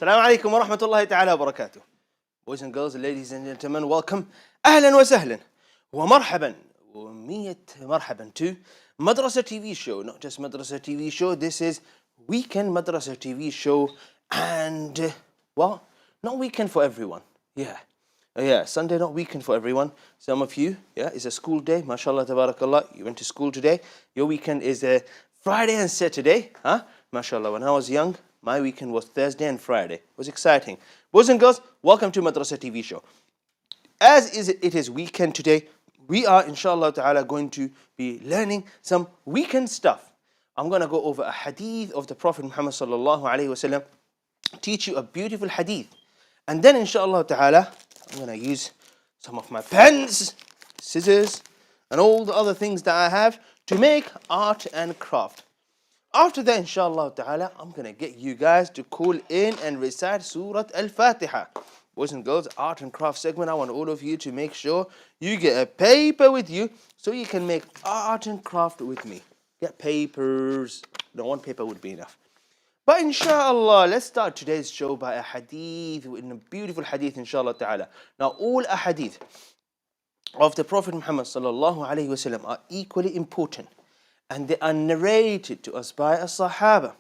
Assalamu alaikum wa rahmatullahi ta'ala wa barakatuh. Boys and girls, ladies and gentlemen, welcome. Ahlan wa sahlan. Wa marhaban. Wa miyat marhaban to Madrasah TV show. Not just Madrasah TV show, this is Weekend Madrasah TV show. And, well, not weekend for everyone. Yeah, Sunday not weekend for everyone. Some of you, it's a school day. MashaAllah, tabarakallah. You went to school today. Your weekend is Friday and Saturday. MashaAllah, when I was young, my weekend was Thursday and Friday. It was exciting. Boys and girls, welcome to Madrasah TV show. As it is weekend today, we are, inshallah ta'ala, going to be learning some weekend stuff. I'm going to go over a hadith of the Prophet Muhammad sallallahu alayhi wasallam, teach you a beautiful hadith. And then, inshallah ta'ala, I'm going to use some of my pens, scissors, and all the other things that I have to make art and craft. After that, inshallah ta'ala, I'm going to get you guys to call in and recite Surah Al-Fatiha. Boys and girls, art and craft segment, I want all of you to make sure you get a paper with you so you can make art and craft with me. Get papers. No, one paper would be enough. But inshallah, let's start today's show by a hadith, in a beautiful hadith, inshallah ta'ala. Now, all ahadith of the Prophet Muhammad sallallahu alayhi wasallam are equally important. And they are narrated to us by a Sahaba.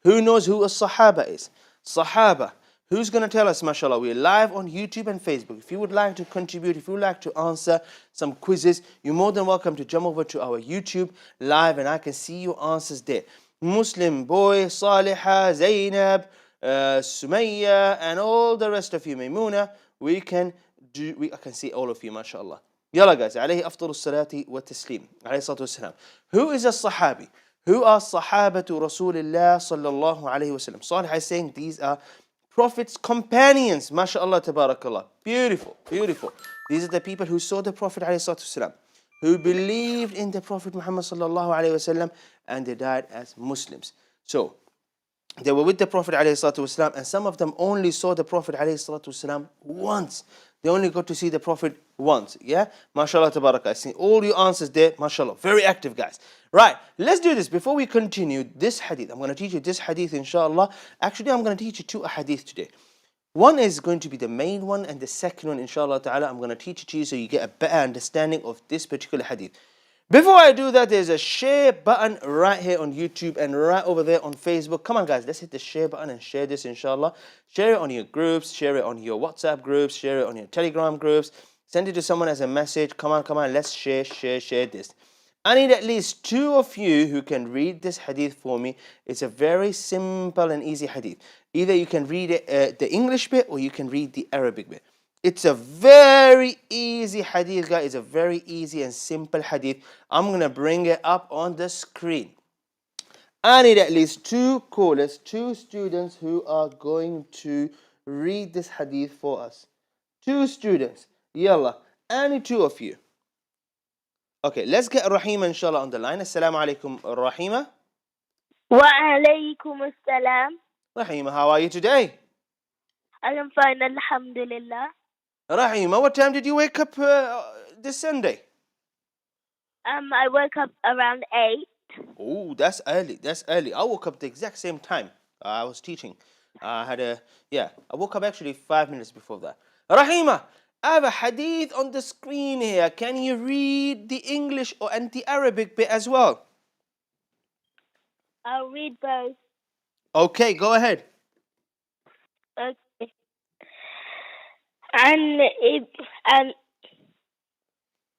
Who knows who a Sahaba is? Sahaba. Who's going to tell us, mashallah? We're live on YouTube and Facebook. If you would like to contribute, if you would like to answer some quizzes, you're more than welcome to jump over to our YouTube live and I can see your answers there. Muslim boy, Saliha, Zainab, Sumayya, and all the rest of you, Maymuna, I can see all of you, mashallah. Yalla guys, alayhi afdalu salati wa taslim. Alayhi salatu wassalam. Who is a Sahabi? Who are Sahabatu Rasulillah sallallahu alayhi wasallam? Salih is saying these are Prophet's companions. MashaAllah, tabarakallah. Beautiful, beautiful. These are the people who saw the Prophet alayhi salatu wassalam, who believed in the Prophet Muhammad sallallahu alayhi wasallam, and they died as Muslims. So, they were with the Prophet alayhi salatu wasalam, and some of them only saw the Prophet alayhi salatu wasalam once. They only got to see the Prophet once. Yeah? MashaAllah, tabarakah. I see all your answers there. MashaAllah. Very active, guys. Right. Let's do this. Before we continue this hadith, I'm going to teach you this hadith, inshallah. Actually, I'm going to teach you two hadith today. One is going to be the main one, and the second one, inshallah ta'ala, I'm going to teach it to you so you get a better understanding of this particular hadith. Before I do that, there's a share button right here on YouTube and right over there on Facebook. Come on, guys, let's hit the share button and share this, inshallah. Share it on your groups, share it on your WhatsApp groups, share it on your Telegram groups. Send it to someone as a message. Come on, let's share this. I need at least two of you who can read this hadith for me. It's a very simple and easy hadith. Either you can read it, the English bit, or you can read the Arabic bit. It's a very easy hadith, guys. It's a very easy and simple hadith. I'm going to bring it up on the screen. I need at least two callers, two students who are going to read this hadith for us. Two students. Yalla. Any two of you. Okay, let's get Rahima, inshallah, on the line. Assalamu alaikum, Rahima. Wa alaykum assalam. Rahima, how are you today? I am fine, alhamdulillah. Rahima, what time did you wake up this Sunday? I woke up around 8. Oh, that's early. I woke up the exact same time. I was teaching. I woke up actually 5 minutes before that. Rahima, I have a hadith on the screen here. Can you read the English and the Arabic bit as well? I'll read both. Okay, go ahead. Okay. And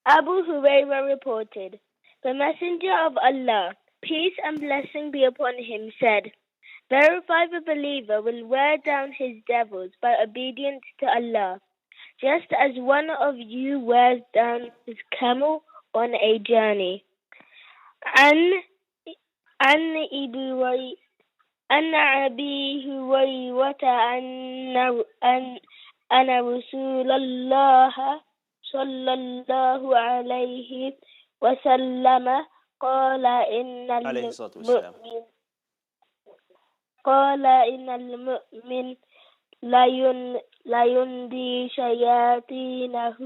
Abu Hurairah reported, the Messenger of Allah, peace and blessing be upon him, said, verify the believer will wear down his devils by obedience to Allah, just as one of you wears down his camel on a journey. And عن أبي هريرة أن رسول الله صلى الله عليه وسلم قال عليه الصلاة والسلام. إن المؤمن لا ينذي شياطينه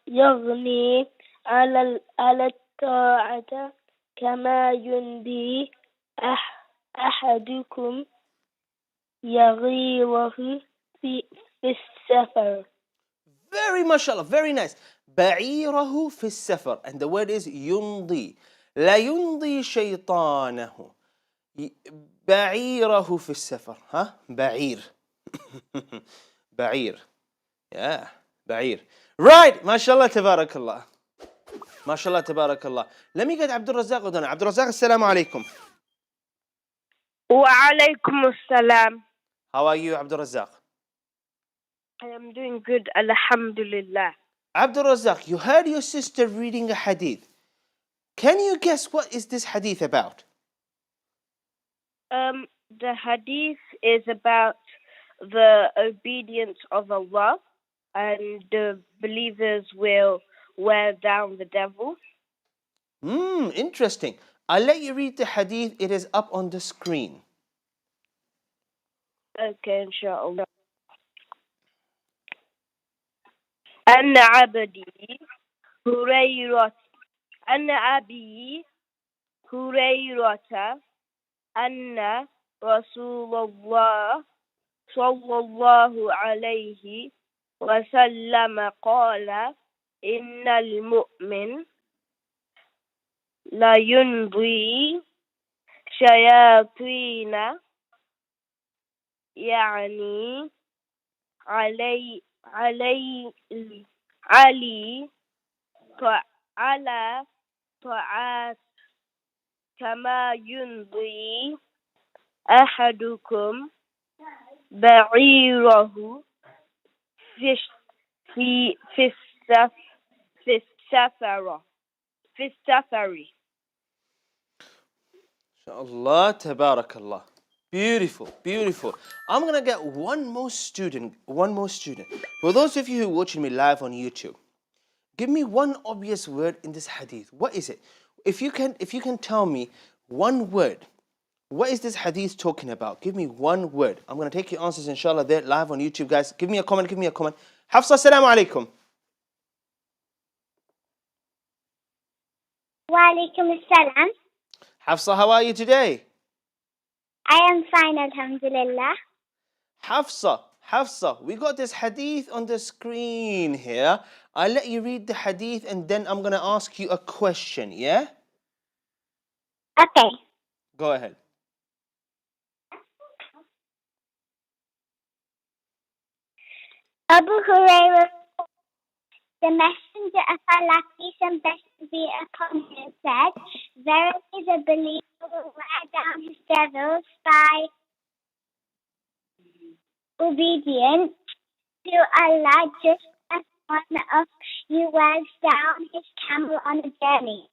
يغني على الطاعة كما ينذي أحدكم يغيره في السفر. Very mashallah, very nice. بعيره في السفر. And the word is يمضي. لا يمضي شيطانه. بعيره في السفر. ها؟ بعير. بعير. Yeah, بعير. Right. mashallah, تبارك الله. mashallah, تبارك الله. Let me get عبد الرزاق ودنا. عبد الرزاق, السلام عليكم. وعليكم السلام. How are you, عبد الرزاق? I am doing good, alhamdulillah. عبد الرزاق, you heard your sister reading a hadith. Can you guess what is this hadith about? The hadith is about the obedience of Allah, and the believers will wear down the devil. Interesting. I'll let you read the hadith. It is up on the screen. Okay, inshallah. أن عبدي هريرة أن أبي هريرة أن رسول الله صلى الله عليه وسلم قال إن المؤمن لا ينضي شياطين يعني على طاعات كما ينضي أحدكم بعيره في السفر. Allah, tabarakallah. Beautiful, beautiful. I'm going to get one more student. For those of you who are watching me live on YouTube, give me one obvious word in this hadith. What is it? If you can tell me one word, what is this hadith talking about? Give me one word. I'm going to take your answers, inshallah, there live on YouTube, guys. Give me a comment. Hafsa, assalamu alaikum. Wa alaikum assalam. Hafsa, how are you today? I am fine, alhamdulillah. Hafsa, we got this hadith on the screen here. I'll let you read the hadith and then I'm going to ask you a question, yeah? Okay. Go ahead. Abu Hurairah, the messenger of Allah, peace and blessings be upon him, said, verily the believer will wear down his devils by obedience to Allah, just as one of you wears down his camel on a journey.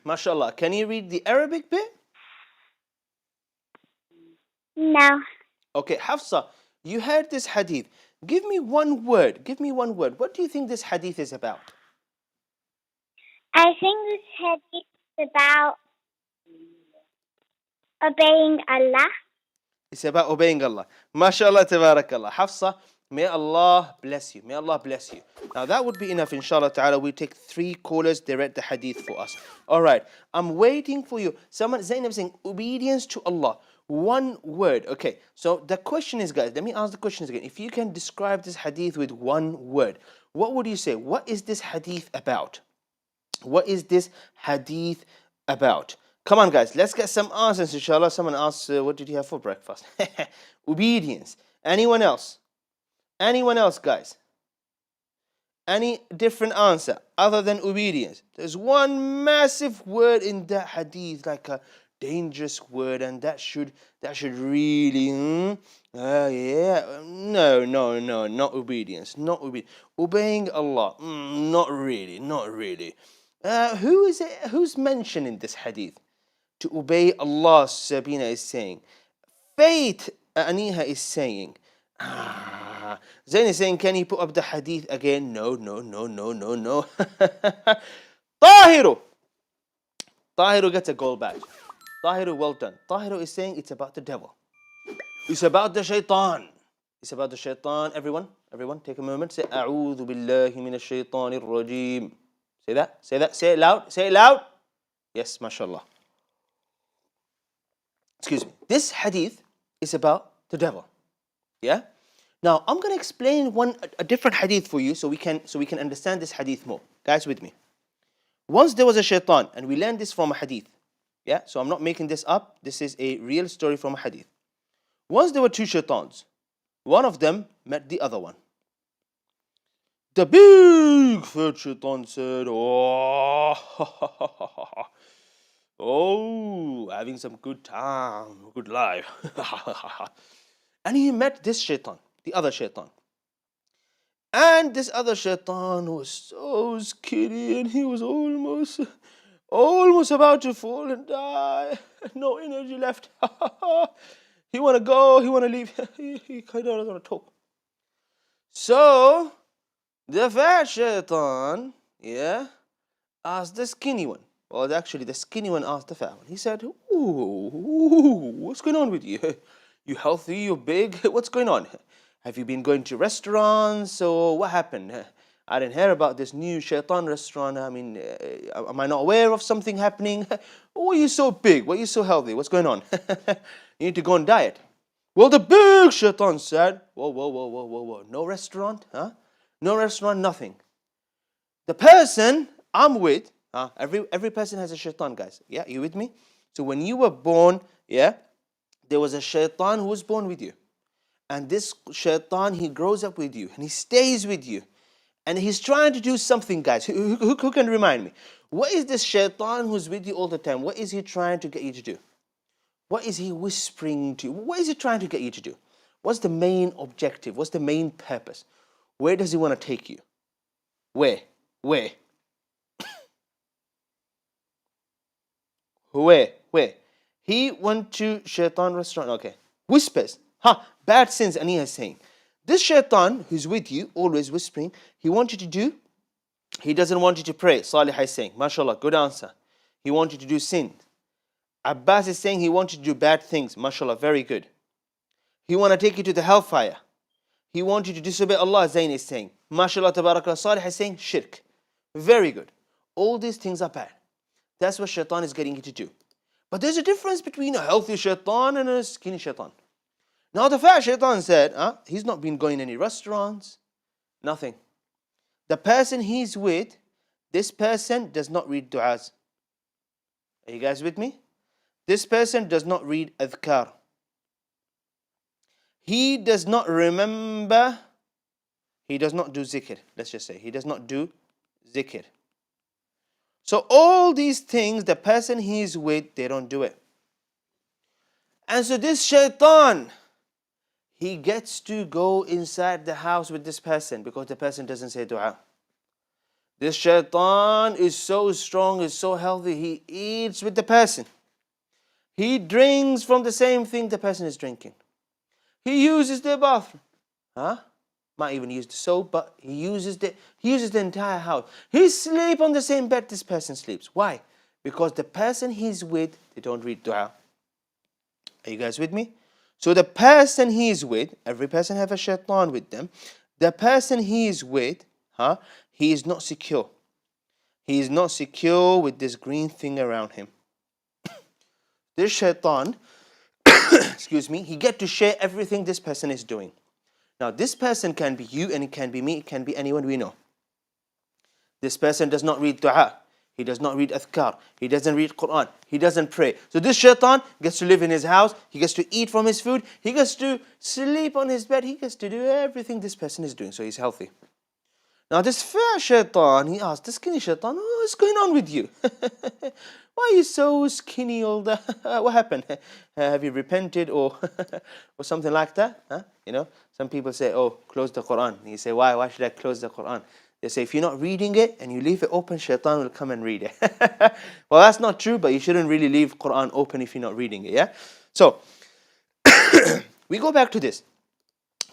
MashaAllah. Can you read the Arabic bit? No. Okay, Hafsa, you heard this hadith. Give me one word. What do you think this hadith is about? I think this hadith is about obeying Allah. It's about obeying Allah. MashaAllah, tabarakallah. Hafsa, may Allah bless you. Now that would be enough, inshallah ta'ala. We take 3 callers, they read the hadith for us. All right, I'm waiting for you. Zainab saying, obedience to Allah. One word. Okay, so the question is, guys, let me ask the questions again. If you can describe this hadith with one word, what would you say? What is this hadith about? Come on, guys, let's get some answers, inshallah. Someone asked, what did you have for breakfast? Obedience. Anyone else, guys? Any different answer other than obedience? There's one massive word in that hadith, like a dangerous word, and that should really no, not obedience. Obeying Allah, not really. Who is it? Who's mentioned in this hadith? To obey Allah, Sabina is saying. Faith, Aniha is saying. Zain is saying, can you put up the hadith again? No. Tahiru. Tahiru gets a gold badge. Tahiru, well done. Tahiru is saying it's about the devil. It's about the shaitan. It's about the shaitan. Everyone, take a moment. Say, A'udhu billahi minash shaitanir rajim. Say that. Say it loud. Yes, mashallah. Excuse me. This hadith is about the devil. Yeah? Now, I'm going to explain a different hadith for you so we can understand this hadith more. Guys, with me. Once there was a shaitan, and we learned this from a hadith. Yeah? So I'm not making this up. This is a real story from a hadith. Once there were two shaitans. One of them met the other one. The big third shaitan said, oh, having some good time, good life. And he met this shaitan, the other shaitan. And this other shaitan was so skinny and he was almost about to fall and die. No energy left. He want to go, he want to leave. He kind of doesn't want to talk. So, the fat shaitan, asked the skinny one. Well, actually, the skinny one asked the fat one. He said, ooh, what's going on with you? You healthy, you're big, what's going on? Have you been going to restaurants or what happened? I didn't hear about this new shaitan restaurant. I mean, am I not aware of something happening? Why are you so big? Why are you so healthy? What's going on? You need to go on diet. Well, the big shaitan said, whoa. No restaurant, huh? No restaurant, nothing. The person I'm with, every person has a shaitan, guys. Yeah, you with me? So when you were born, there was a shaitan who was born with you. And this shaitan, he grows up with you and he stays with you. And he's trying to do something, guys. Who can remind me? What is this shaitan who's with you all the time? What is he trying to get you to do? What is he whispering to you? What is he trying to get you to do? What's the main objective? What's the main purpose? Where does he want to take you? Where? He went to shaitan restaurant. Okay. Whispers. Bad sins, Aniya is saying. This shaitan who's with you, always whispering, he wants you to do, he doesn't want you to pray. Salih is saying, mashallah, good answer. He wants you to do sin. Abbas is saying he wants you to do bad things. Mashallah, very good. He wants to take you to the hellfire. He wants you to disobey Allah, Zayn is saying. Mashallah, tabarakallah. Salih is saying shirk. Very good. All these things are bad. That's what shaitan is getting you to do. But there's a difference between a healthy shaitan and a skinny shaitan. Now the fat shaitan said, he's not been going any restaurants, nothing. The person he's with, this person does not read du'as. Are you guys with me? This person does not read adhkar. He does not remember, he does not do zikr. Let's just say, he does not do zikr. So all these things, the person he's with, they don't do it. And so this shaitan, he gets to go inside the house with this person because the person doesn't say dua. This shaitan is so strong, is so healthy, he eats with the person. He drinks from the same thing the person is drinking. He uses the bathroom. Might even use the soap, but he uses the entire house. He sleeps on the same bed this person sleeps. Why? Because the person he's with, they don't read dua. Are you guys with me? So the person he is with, every person have a shaitan with them. The person he is with, he is not secure. He is not secure with this green thing around him. This shaitan, excuse me, he get to share everything this person is doing. Now this person can be you and it can be me, it can be anyone we know. This person does not read dua. He does not read adhkar. He doesn't read Quran. He doesn't pray. So this shaitan gets to live in his house. He gets to eat from his food. He gets to sleep on his bed. He gets to do everything this person is doing. So he's healthy. Now this fat shaitan, he asked the skinny shaitan, what's going on with you? Why are you so skinny all the... what happened? Have you repented or something like that? You know, some people say, close the Quran. You say, why should I close the Quran? They say if you're not reading it and you leave it open, shaitan will come and read it. Well, that's not true, but you shouldn't really leave Quran open if you're not reading it, yeah? So, we go back to this.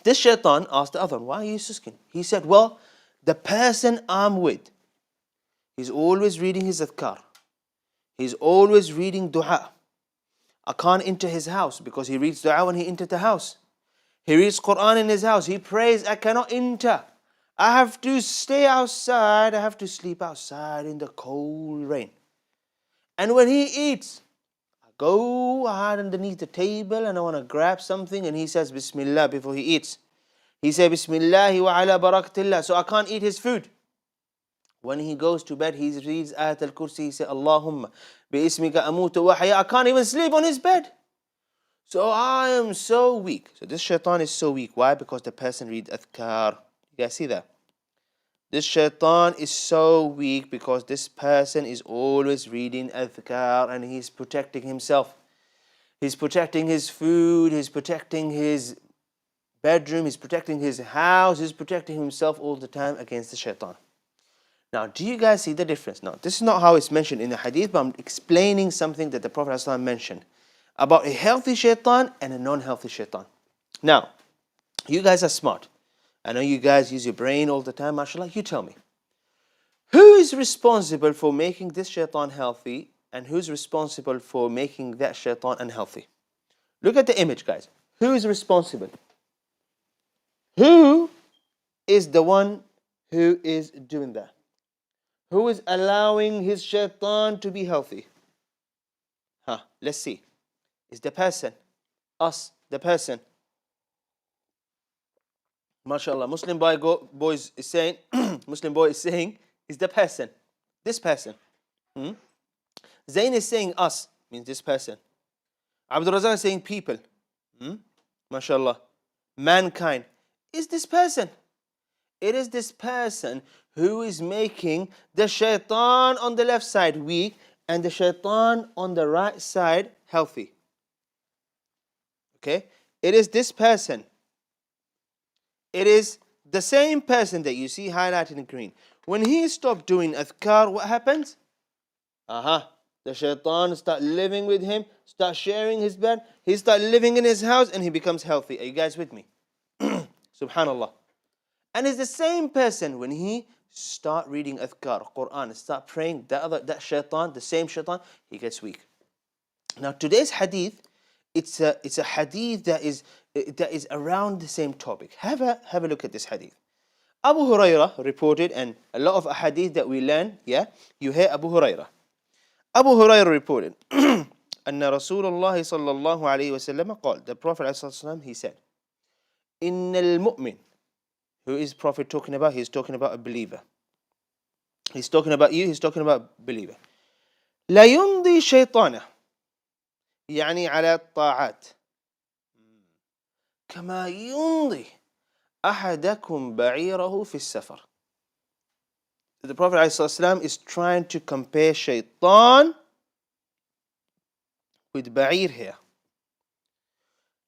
This shaitan asked the other one, why are you susking? He said, well, the person I'm with, he's always reading his adhkar. He's always reading dua. I can't enter his house because he reads dua when he enters the house. He reads Quran in his house. He prays, I cannot enter. I have to stay outside. I have to sleep outside in the cold rain. And when he eats, I go hard underneath the table and I want to grab something and he says Bismillah before he eats. He says Bismillah wa ala barakatillah. So I can't eat his food. When he goes to bed, he reads Ayat al-Kursi. He says Allahumma bi ismika amutu wa haya. I can't even sleep on his bed. So I am so weak. So this shaitan is so weak. Why? Because the person reads adhkar. You guys see that? This shaitan is so weak because this person is always reading adhkar and he's protecting himself. He's protecting his food. He's protecting his bedroom. He's protecting his house. He's protecting himself all the time against the shaitan. Now, do you guys see the difference? Now, this is not how it's mentioned in the hadith, but I'm explaining something that the Prophet ﷺ mentioned about a healthy shaitan and a non-healthy shaitan. Now, you guys are smart. I know you guys use your brain all the time, mashallah. You tell me. Who is responsible for making this shaitan healthy and who's responsible for making that shaitan unhealthy? Look at the image, guys. Who is responsible? Who is the one who is doing that? Who is allowing his shaitan to be healthy? Let's see. Is the person, us, the person. MashaAllah, Muslim boy is saying, Muslim boy is saying, is the person, this person. Zain is saying us, means this person. Abdul Razak is saying people. MashaAllah, mankind. Is this person. It is this person who is making the shaitan on the left side weak and the shaitan on the right side healthy. Okay? It is this person. It is the same person that you see highlighted in green. When he stopped doing adhkar, what happens? The shaitan start living with him, start sharing his bed, he start living in his house and he becomes healthy. Are you guys with me? Subhanallah. And it's the same person when he start reading adhkar, Quran, start praying, that shaitan, the same shaitan, he gets weak. Now today's hadith, it's a hadith that is around the same topic. Have a look at this hadith. Abu Hurairah reported, and a lot of hadith that we learn, you hear Abu Hurairah. Abu Hurairah reported, أن رسول الله صلى الله عليه وسلم قال, the Prophet ﷺ, he said, إن المؤمن. Who is Prophet talking about? He's talking about a believer. He's talking about you, he's talking about a believer. لا يمضي شيطانه يعني على الطاعات كما يمضي أحدكم بعيره في السفر. The Prophet ﷺ is trying to compare shaitan with ba'ir here.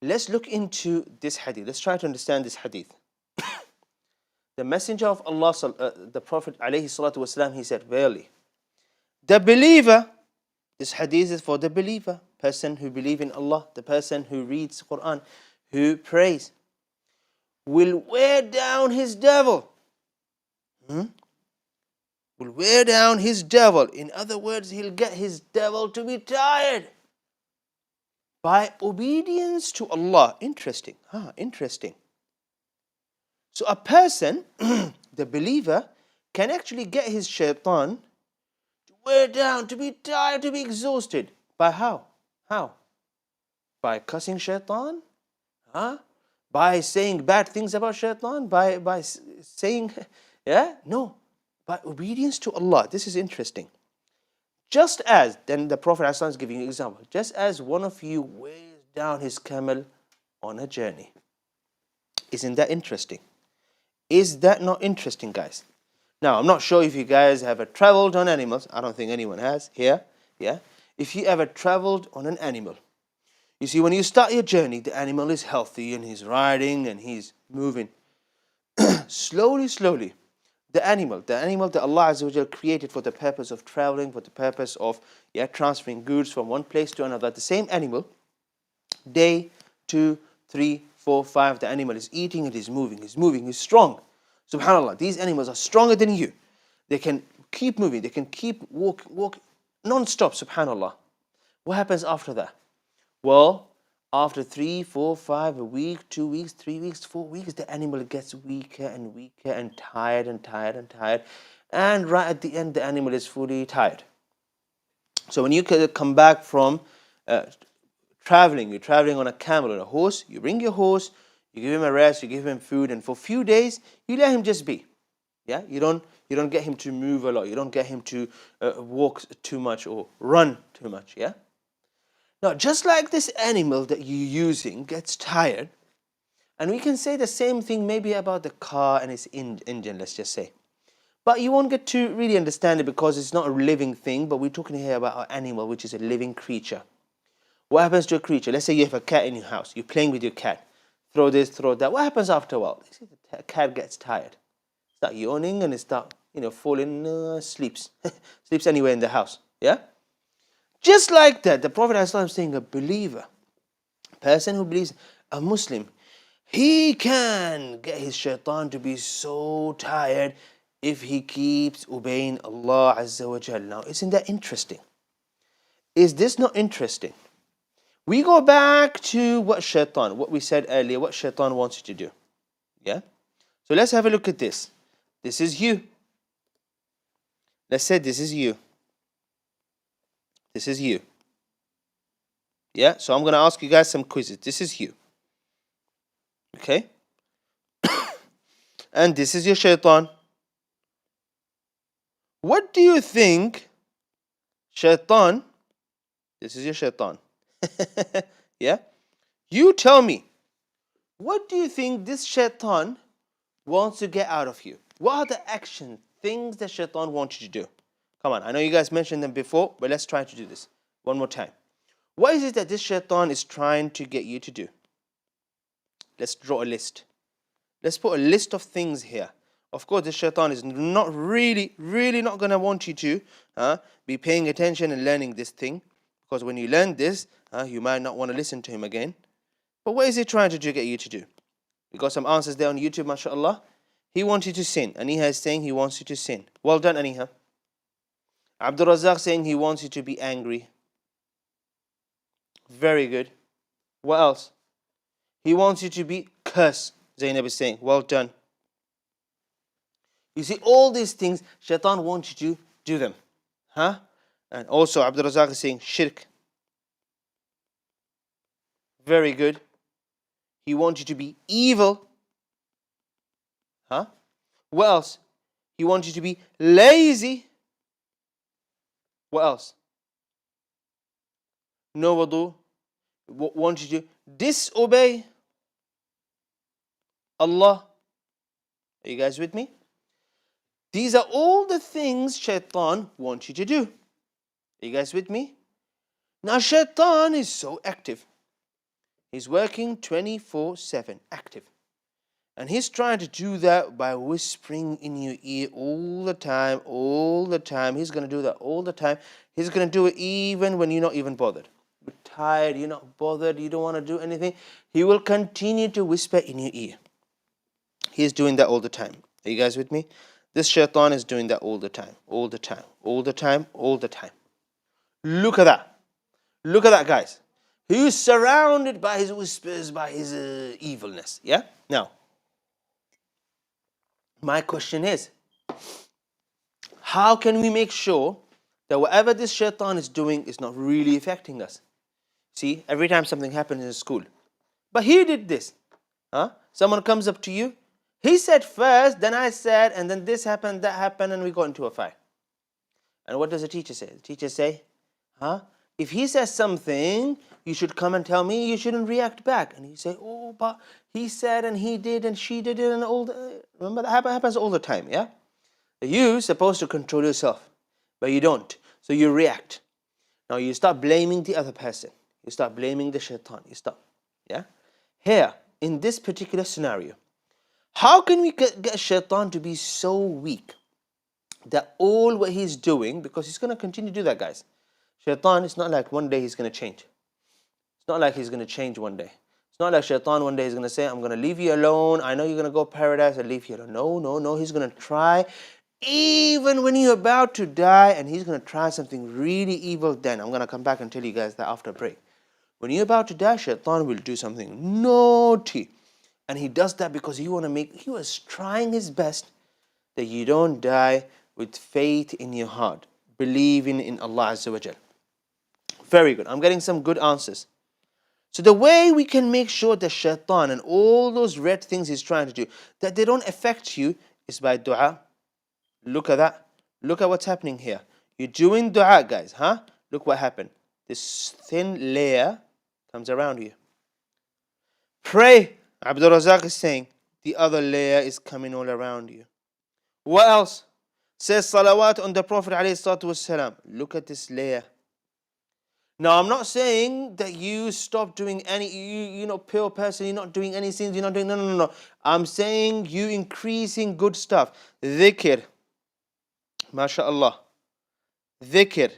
Let's look into this hadith. Let's try to understand this hadith. The Messenger of Allah, the Prophet ﷺ, he said, verily, the believer, this hadith is for the believer, person who believes in Allah, the person who reads Quran, who prays, will wear down his devil. Will wear down his devil. In other words, he'll get his devil to be tired by obedience to Allah. Interesting. Interesting. So a person, the believer, can actually get his shaitan to wear down, to be tired, to be exhausted. By how? How? By cussing shaitan? By saying bad things about shaitan? By saying, no. By obedience to Allah. This is interesting. Just as, then the Prophet ﷺ is giving you an example, just as one of you weighs down his camel on a journey. Isn't that interesting? Is that not interesting, guys? Now, I'm not sure if you guys have ever traveled on animals. I don't think anyone has here. If you ever traveled on an animal, you see, when you start your journey, the animal is healthy and he's riding and he's moving. Slowly, The animal that Allah Azza wa Jal created for the purpose of traveling, for the purpose of transferring goods from one place to another. The same animal, day 2, 3, 4, 5, the animal is eating, it is moving, he's strong. Subhanallah, these animals are stronger than you. They can keep moving, they can keep walk non-stop, subhanallah. What happens after that? Well, after 3, 4, 5, a week, 2 weeks, 3 weeks, 4 weeks, the animal gets weaker and weaker and tired and tired and tired. And right at the end, the animal is fully tired. So when you come back from traveling, you're traveling on a camel or a horse, you bring your horse, you give him a rest, you give him food, and for a few days, you let him just be. Yeah, you don't get him to move a lot. You don't get him to walk too much or run too much. Yeah. Now, just like this animal that you're using gets tired, and we can say the same thing maybe about the car and its engine, let's just say. But you won't get to really understand it because it's not a living thing, but we're talking here about an animal, which is a living creature. What happens to a creature? Let's say you have a cat in your house. You're playing with your cat. Throw this, throw that. What happens after a while? The cat gets tired. Start yawning and it start, falling, sleeps. Sleeps anywhere in the house. Yeah? Just like that, the Prophet ﷺ is saying a believer, a person who believes, a Muslim, he can get his shaitan to be so tired if he keeps obeying Allah Azza wa Jal. Now, isn't that interesting? Is this not interesting? We go back to what we said earlier, what shaitan wants you to do. Yeah? So let's have a look at this. This is you. Let's say this is you. This is you. Yeah, so I'm going to ask you guys some quizzes. This is you. Okay? And this is your shaitan. What do you think shaitan, this is your shaitan. Yeah? You tell me, what do you think this shaitan wants to get out of you? What are the action, things that shaitan wants you to do? Come on, I know you guys mentioned them before, but let's try to do this one more time. What is it that this shaitan is trying to get you to do? Let's draw a list. Let's put a list of things here. Of course, this shaitan is not really not going to want you to be paying attention and learning this thing. Because when you learn this, you might not want to listen to him again. But what is he trying to get you to do? We got some answers there on YouTube, mashallah. He wants you to sin. Aniha is saying he wants you to sin. Well done, Aniha. Abdul Razak saying he wants you to be angry. Very good. What else? He wants you to be cursed. Zainab is saying, well done. You see, all these things, shaitan wants you to do them. And also, Abdul Razak is saying, shirk. Very good. He wants you to be evil. What else? He wants you to be lazy. What else? No wudu. Wants you to disobey Allah. Are you guys with me? These are all the things shaitan wants you to do. Are you guys with me? Now shaitan is so active. He's working 24/7, active. And he's trying to do that by whispering in your ear all the time. He's going to do that all the time. He's going to do it even when you're not even bothered. You're tired, you're not bothered, you don't want to do anything. He will continue to whisper in your ear. He's doing that all the time. Are you guys with me? This shaitan is doing that all the time. Look at that. Look at that, guys. He's surrounded by his whispers, by his evilness. Yeah? Now, my question is, how can we make sure that whatever this shaitan is doing is not really affecting us? See, every time something happens in school, but he did this. Someone comes up to you, he said first, then I said, and then this happened, that happened, and we got into a fight. And what does the teacher say? The teacher say, if he says something, you should come and tell me, you shouldn't react back. And you say, oh, but he said, and he did, and she did it, and all the... Remember, that happens all the time, yeah? You're supposed to control yourself, but you don't. So you react. Now you start blaming the other person. You start blaming the shaitan. You stop, yeah? Here, in this particular scenario, How can we get shaitan to be so weak that all what he's doing, because he's going to continue to do that, guys. Shaitan, it's not like one day he's going to change. It's not like he's going to change one day. It's not like shaitan one day is going to say, I'm going to leave you alone. I know you're going to go paradise and leave you alone. No, no, no. He's going to try even when you're about to die, and he's going to try something really evil then. I'm going to come back and tell you guys that after a break. When you're about to die, shaitan will do something naughty. And he does that because he was trying his best that you don't die with faith in your heart, believing in Allah Azza wa Jal. Very good. I'm getting some good answers. So the way we can make sure that shaitan and all those red things he's trying to do, that they don't affect you, is by dua. Look at that. Look at what's happening here. You're doing dua, guys, huh? Look what happened. This thin layer comes around you. Pray. Abdul Razak is saying, the other layer is coming all around you. What else? Says salawat on the Prophet ﷺ. Look at this layer. Now, I'm not saying that you stop doing any, pure person, you're not doing any sins, you're not doing, no. I'm saying you increasing good stuff. Dhikr. MashaAllah. Dhikr.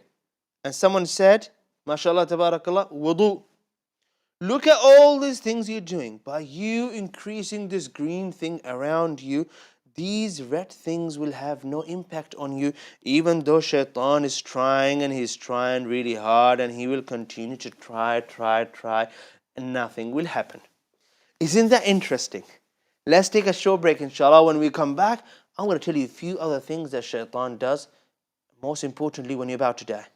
And someone said, MashaAllah, tabarakallah, wudu. Look at all these things you're doing. By you increasing this green thing around you, these red things will have no impact on you, even though shaitan is trying, and he's trying really hard, and he will continue to try, and nothing will happen. Isn't that interesting? Let's take a short break, inshallah. When we come back, I'm going to tell you a few other things that shaitan does, most importantly when you're about to die.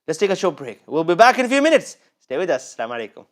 Let's take a short break. We'll be back in a few minutes. Stay with us. Assalamu alaikum.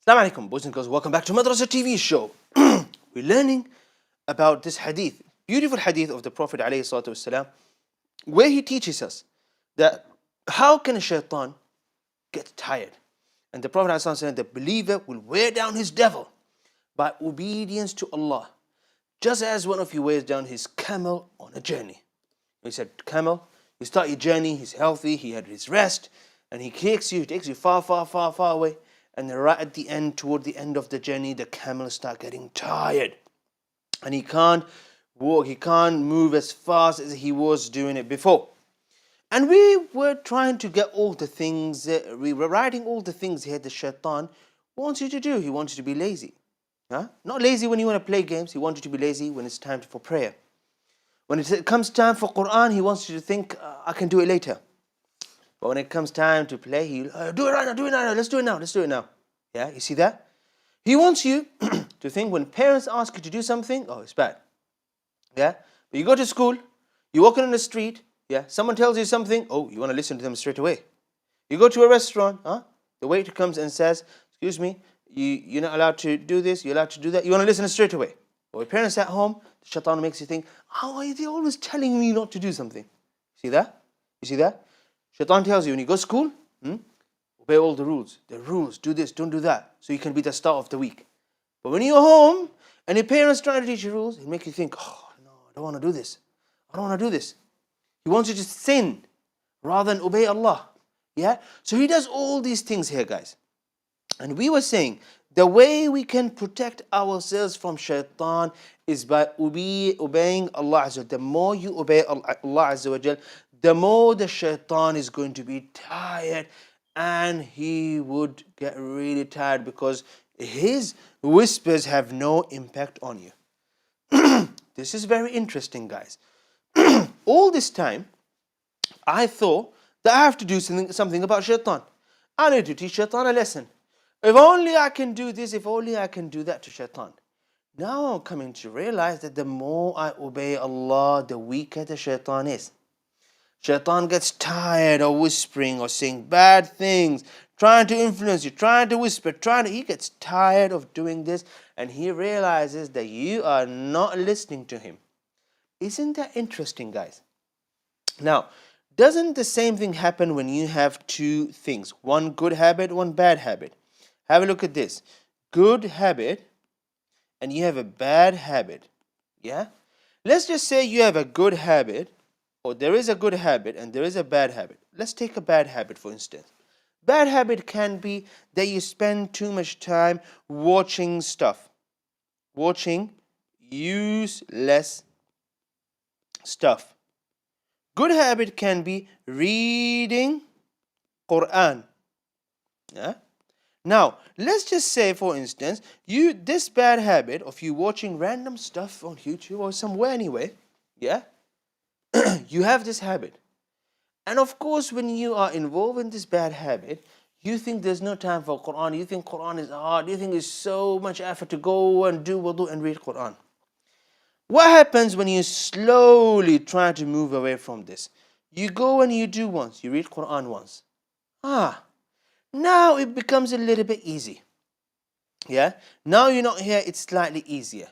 Assalamu alaikum, boys and girls. Welcome back to Madrasah TV show. We're learning about this hadith, beautiful hadith of the Prophet ﷺ, where he teaches us that how can a shaitan get tired? And the Prophet ﷺ said the believer will wear down his devil by obedience to Allah, just as one of you wears down his camel on a journey. He said, camel, you start your journey, he's healthy, he had his rest, and he takes you far, far, far, far away. And then right at the end, toward the end of the journey, the camel start getting tired. And he can't walk, he can't move as fast as he was doing it before. And we were trying to get all the things, we were writing all the things here the shaitan wants you to do. He wants you to be lazy. Huh? Not lazy when you want to play games, he wants you to be lazy when it's time for prayer. When it comes time for Quran, he wants you to think, I can do it later. But when it comes time to play, he'll do it right now, let's do it now. Yeah, you see that? He wants you to think when parents ask you to do something, oh, it's bad. Yeah? But you go to school, you're walking on the street, yeah, someone tells you something, oh, you want to listen to them straight away. You go to a restaurant, the waiter comes and says, excuse me, you're not allowed to do this, you're allowed to do that, you want to listen straight away. But with parents at home, the shaitan makes you think, how are they always telling me not to do something? See that? You see that? Shaitan tells you when you go to school, obey all the rules. The rules, do this, don't do that, so you can be the star of the week. But when you're home and your parents trying to teach you rules, it makes you think, oh no, I don't want to do this. I don't want to do this. He wants you to sin rather than obey Allah. Yeah? So he does all these things here, guys. And we were saying, the way we can protect ourselves from shaitan is by obeying Allah Azza wa Jal. The more you obey Allah Azza wa Jal, the more the shaitan is going to be tired, and he would get really tired because his whispers have no impact on you. This is very interesting, guys. All this time, I thought that I have to do something about shaitan. I need to teach shaitan a lesson. If only I can do this, if only I can do that to shaitan. Now I'm coming to realize that the more I obey Allah, the weaker the shaitan is. Shaitan gets tired of whispering or saying bad things, trying to influence you, trying to whisper, he gets tired of doing this, and he realizes that you are not listening to him. Isn't that interesting, guys? Now, doesn't the same thing happen when you have two things? One good habit, one bad habit. Have a look at this. Good habit and you have a bad habit. Yeah? Let's just say you have a good habit, or there is a good habit and there is a bad habit. Let's take a bad habit, for instance. Bad habit can be that you spend too much time watching stuff. Watching useless stuff. Good habit can be reading Quran. Yeah? Now, let's just say, for instance, this bad habit of you watching random stuff on YouTube or somewhere anyway, yeah? You have this habit. And of course, when you are involved in this bad habit, you think there's no time for Quran, you think Quran is hard, you think it's so much effort to go and do wudu and read Quran. What happens when you slowly try to move away from this? You go and you do once, you read Quran once. Now it becomes a little bit easy. Yeah? Now you're not here, it's slightly easier.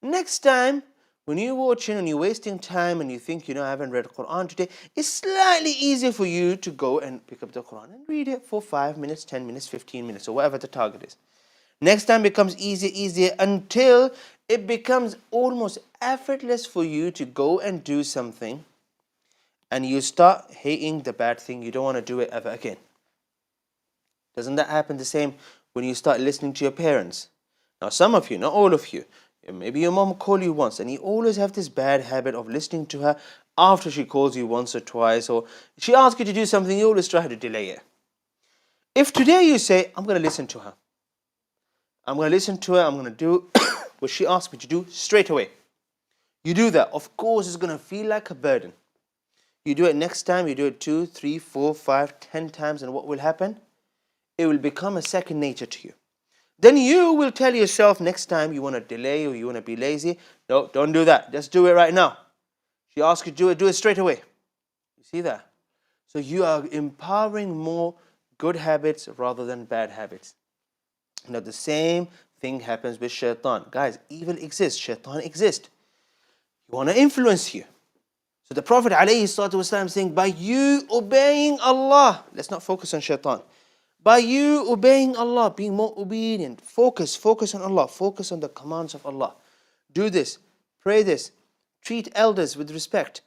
Next time, when you're watching and you're wasting time and you think, I haven't read Quran today, it's slightly easier for you to go and pick up the Quran and read it for 5 minutes, 10 minutes, 15 minutes, or whatever the target is. Next time becomes easier until it becomes almost effortless for you to go and do something, and you start hating the bad thing. You don't want to do it ever again. Doesn't that happen the same when you start listening to your parents? Now, some of you, not all of you, maybe your mom called you once and you always have this bad habit of listening to her after she calls you once or twice, or she asks you to do something, you always try to delay it. If today you say, I'm going to listen to her, I'm going to do what she asked me to do straight away. You do that, of course it's going to feel like a burden. You do it next time, you do it 2, 3, 4, 5, 10 times, and what will happen? It will become a second nature to you. Then you will tell yourself next time you want to delay or you want to be lazy, no, don't do that. Just do it right now. She asks you to do it straight away. You see that? So you are empowering more good habits rather than bad habits. Now the same thing happens with shaitan. Guys, evil exists, shaitan exists. You want to influence you. So the Prophet ﷺ saying, by you obeying Allah, let's not focus on shaitan. By you obeying Allah, being more obedient, focus on Allah, focus on the commands of Allah. Do this, pray this, treat elders with respect.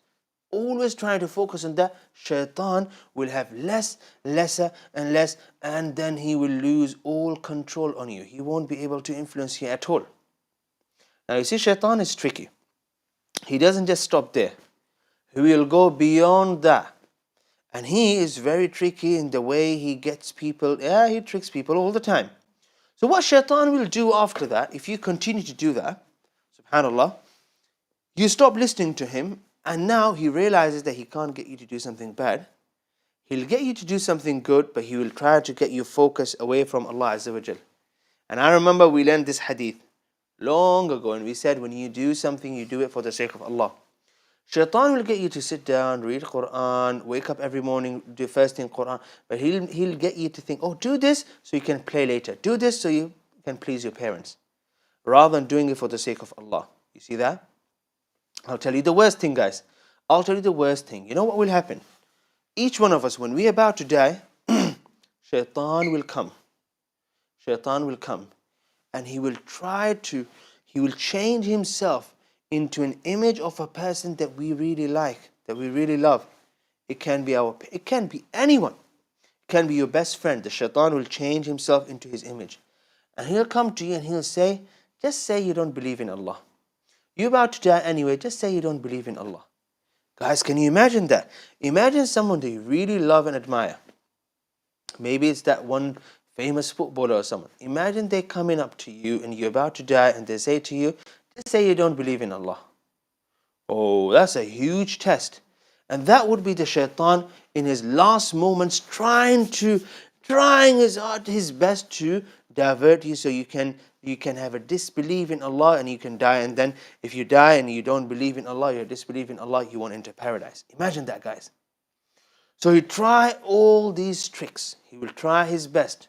Always trying to focus on that. Shaitan will have lesser and less, and then he will lose all control on you. He won't be able to influence you at all. Now you see, shaitan is tricky. He doesn't just stop there. He will go beyond that. And he is very tricky in the way he gets people. Yeah, he tricks people all the time. So what shaitan will do after that, if you continue to do that, subhanallah, you stop listening to him, and now he realizes that he can't get you to do something bad. He'll get you to do something good, but he will try to get you focus away from Allah Azza wa Jal. And I remember we learned this hadith long ago, and we said when you do something, you do it for the sake of Allah. Shaitan will get you to sit down, read Quran, wake up every morning, do first thing Quran, but he'll get you to think, oh, do this so you can play later. Do this so you can please your parents, rather than doing it for the sake of Allah. You see that? I'll tell you the worst thing, guys. I'll tell you the worst thing. You know what will happen? Each one of us, when we're about to die, shaitan will come. Shaitan will come. And he will change himself into an image of a person that we really like, that we really love. It can be anyone. It can be your best friend. The shaitan will change himself into his image. And he'll come to you and he'll say, just say you don't believe in Allah. You're about to die anyway, just say you don't believe in Allah. Guys, can you imagine that? Imagine someone that you really love and admire. Maybe it's that one famous footballer or someone. Imagine they coming up to you and you're about to die and they say to you, just say you don't believe in Allah. Oh, that's a huge test. And that would be the shaitan in his last moments trying his best to divert you so you can have a disbelief in Allah and you can die. And then if you die and you don't believe in Allah, you disbelieve in Allah, you won't enter paradise. Imagine that, guys. So he try all these tricks. He will try his best.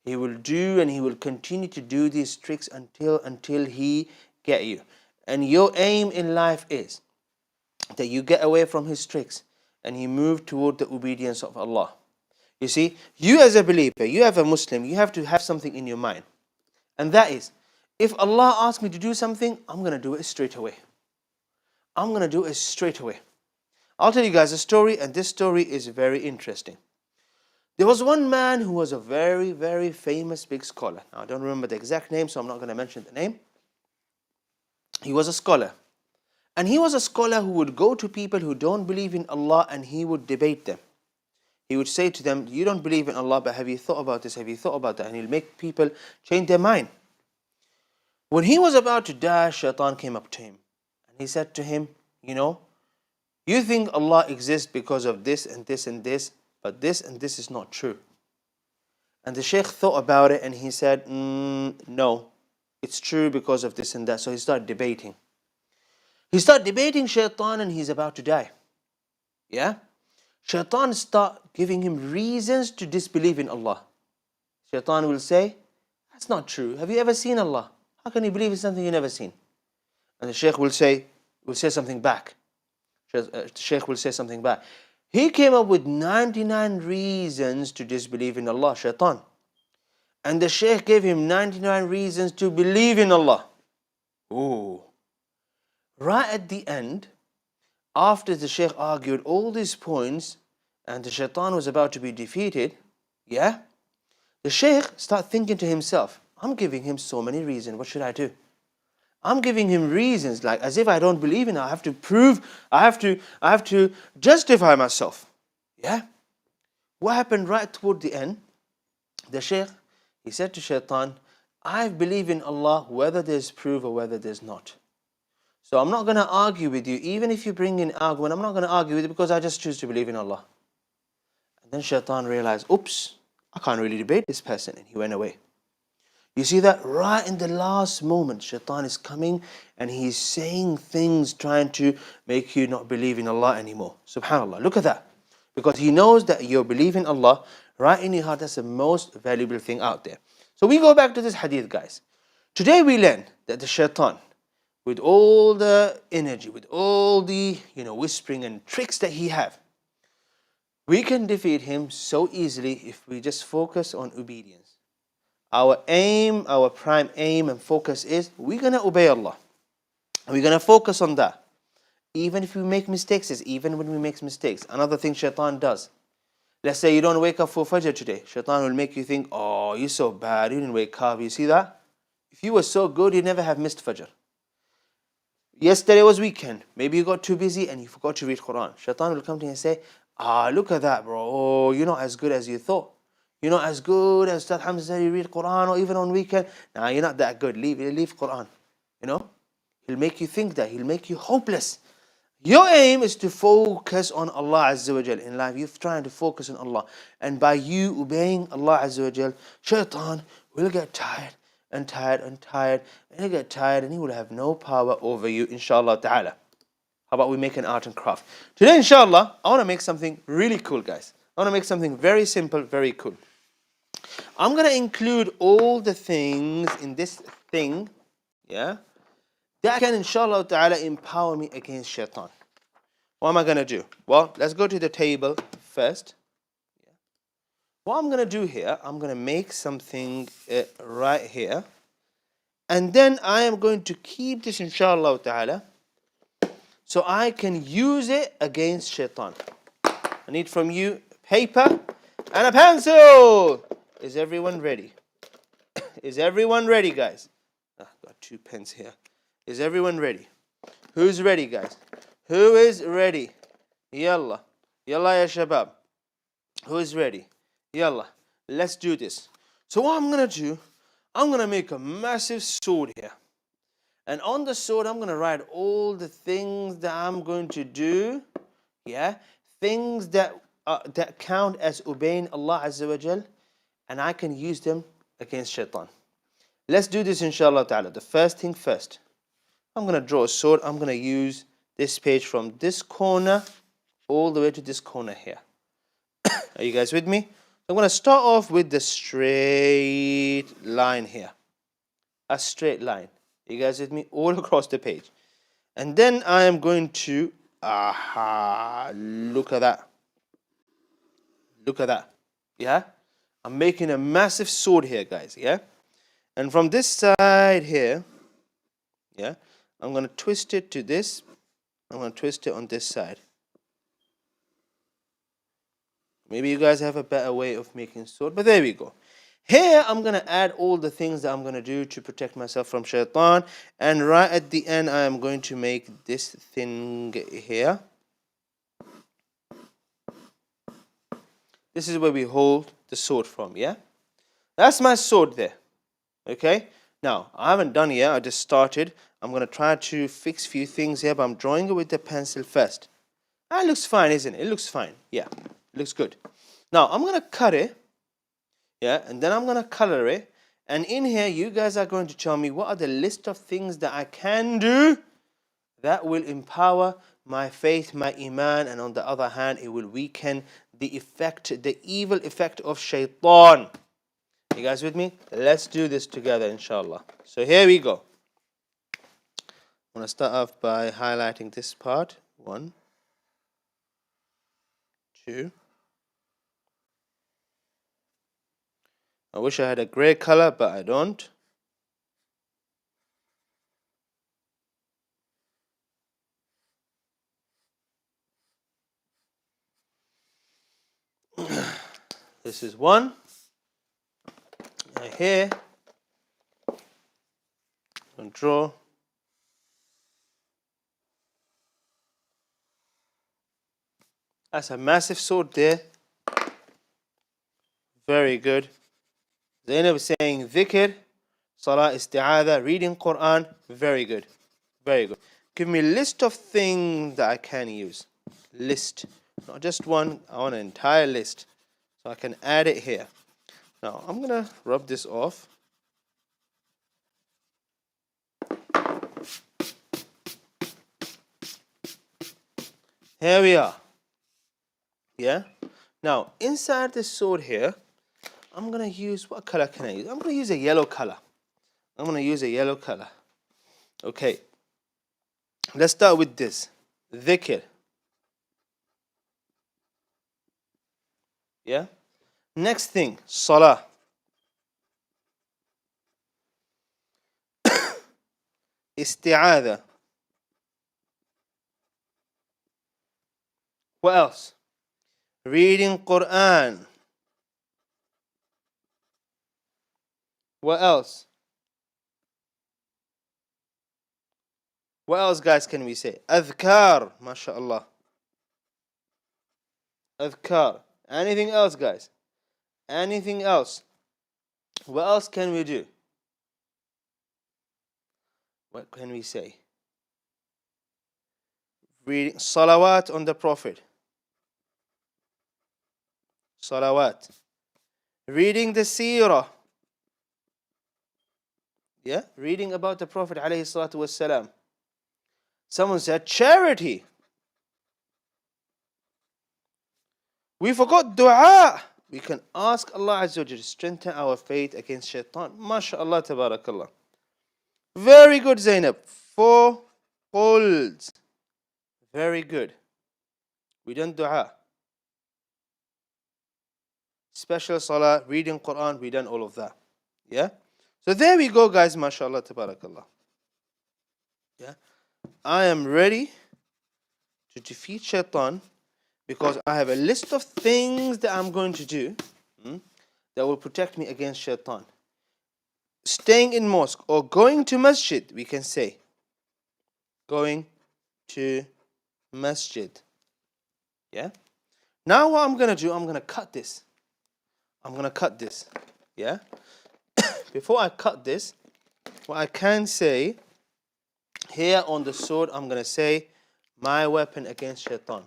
He will do and he will continue to do these tricks until he get you. And your aim in life is that you get away from his tricks and you move toward the obedience of Allah. You see, you as a believer, you as a Muslim, you have to have something in your mind. And that is, if Allah asks me to do something, I'm going to do it straight away. I'm going to do it straight away. I'll tell you guys a story, and this story is very interesting. There was one man who was a very, very famous big scholar. Now, I don't remember the exact name, so I'm not going to mention the name. He was a scholar. And he was a scholar who would go to people who don't believe in Allah and he would debate them. He would say to them, you don't believe in Allah, but have you thought about this? Have you thought about that? And he'll make people change their mind. When he was about to die, shaitan came up to him. And he said to him, you think Allah exists because of this and this and this, but this and this is not true. And the sheikh thought about it and he said, no, it's true because of this and that. So he started debating. He started debating shaitan and he's about to die. Yeah? Shaitan start giving him reasons to disbelieve in Allah. Shaitan will say, that's not true. Have you ever seen Allah? How can you believe in something you've never seen? And the sheikh will say something back. The sheikh will say something back. He came up with 99 reasons to disbelieve in Allah, shaitan. And the sheikh gave him 99 reasons to believe in Allah. Ooh. Right at the end, after the sheikh argued all these points and the shaitan was about to be defeated, the sheikh started thinking to himself, I'm giving him so many reasons, what should I do? I'm giving him reasons like as if I don't believe in it. I have to prove, I have to justify myself. Yeah? What happened right toward the end? The sheikh, he said to shaitan, I believe in Allah whether there's proof or whether there's not. So I'm not going to argue with you. Even if you bring in argument, I'm not going to argue with you because I just choose to believe in Allah. And then shaitan realized, oops, I can't really debate this person. And he went away. You see that right in the last moment, shaitan is coming and he's saying things trying to make you not believe in Allah anymore. SubhanAllah, look at that. Because he knows that your belief in Allah, right in your heart, that's the most valuable thing out there. So So we go back to this hadith, guys. Today we learn that the shaitan, with all the energy, with all the whispering and tricks that he have, we can defeat him so easily if we just focus on obedience. Our aim, our prime aim and focus is we're going to obey Allah. We're going to focus on that. Even if we make mistakes, even when we make mistakes. Another thing shaitan does. Let's say you don't wake up for Fajr today. Shaitan will make you think, oh, you're so bad, you didn't wake up. You see that? If you were so good, you'd never have missed Fajr. Yesterday was weekend. Maybe you got too busy and you forgot to read Quran. Shaitan will come to you and say, look at that, bro. Oh, you're not as good as you thought. You're not as good as Ustaz Hamza said you read Quran, or even on weekend. Nah, you're not that good. Leave Quran. He'll make you think that. He'll make you hopeless. Your aim is to focus on Allah Azza wa Jal in life. You're trying to focus on Allah. And by you obeying Allah Azza wa Jal, shaitan will get tired and tired and tired. And he'll get tired and he will have no power over you, inshallah ta'ala. How about we make an art and craft? Today, inshallah, I want to make something really cool, guys. I want to make something very simple, very cool. I'm going to include all the things in this thing, that can, inshallah ta'ala, empower me against shaitan. What am I going to do? Well, let's go to the table first. What I'm going to do here, I'm going to make something right here. And then I am going to keep this, inshallah ta'ala, so I can use it against shaitan. I need from you paper and a pencil. Is everyone ready? Is everyone ready, guys? I've got 2 pens here. Is everyone ready? Who's ready, guys? Who is ready? Yalla. Yalla ya shabab. Who is ready? Yalla. Let's do this. So what I'm going to do, I'm going to make a massive sword here. And on the sword, I'm going to write all the things that I'm going to do. Things that count as obeying Allah Azza wa Jal. And I can use them against shaitan. Let's do this, inshallah ta'ala. The first thing first. I'm going to draw a sword. I'm going to use this page from this corner all the way to this corner here. Are you guys with me? I'm going to start off with the straight line here. A straight line. You guys with me? All across the page. And then I am going to, look at that. Look at that. Yeah? I'm making a massive sword here, guys. Yeah? And from this side here, I'm going to twist it to this. I'm going to twist it on this side. Maybe you guys have a better way of making sword, but there we go. Here, I'm going to add all the things that I'm going to do to protect myself from shaitan. And right at the end, I am going to make this thing here. This is where we hold the sword from, yeah? That's my sword there, okay? Now, I haven't done yet. I just started. I'm going to try to fix a few things here, but I'm drawing it with the pencil first. That looks fine, isn't it? It looks fine. Yeah, it looks good. Now, I'm going to cut it. And then I'm going to color it. And in here, you guys are going to tell me what are the list of things that I can do that will empower my faith, my iman, and on the other hand, it will weaken the evil effect of shaitan. You guys with me? Let's do this together, inshallah. So here we go. I'm going to start off by highlighting this part. 1, 2. I wish I had a gray color, but I don't. This is 1. Right here. And draw. That's a massive sword there. Very good. Zainab is saying dhikr, salah, isti'adha, reading Quran. Very good. Very good. Give me a list of things that I can use. List. Not just one. I want an entire list. So I can add it here. Now, I'm going to rub this off. Here we are. Yeah? Now, inside this sword here, I'm going to use, what color can I use? I'm going to use a yellow color. I'm going to use a yellow color. Okay. Let's start with this. Dhikr. Yeah. Next thing, salah. Isti'adha. What else? Reading Quran. What else? What else, guys, can we say? Adhkar. MashaAllah. Adhkar. Anything else, guys? Anything else? What else can we do? What can we say? Reading salawat on the Prophet. Salawat. Reading the seerah. Yeah, reading about the Prophet alayhi salatu wassalam. Someone said charity. We forgot dua. We can ask Allah Azza wa Jalla to strengthen our faith against shaitan. MashaAllah, tabarakallah. Very good, Zainab. 4 folds. Very good. We done dua. Special salah, reading Quran, we done all of that. Yeah? So there we go, guys. MashaAllah, tabarakallah. Yeah? I am ready to defeat shaitan because I have a list of things that I'm going to do that will protect me against shaitan. Staying in mosque or going to masjid, we can say. Going to masjid. Yeah? Now what I'm going to do, I'm going to cut this. I'm going to cut this. Yeah? Before I cut this, what I can say, here on the sword, I'm going to say, my weapon against shaitan.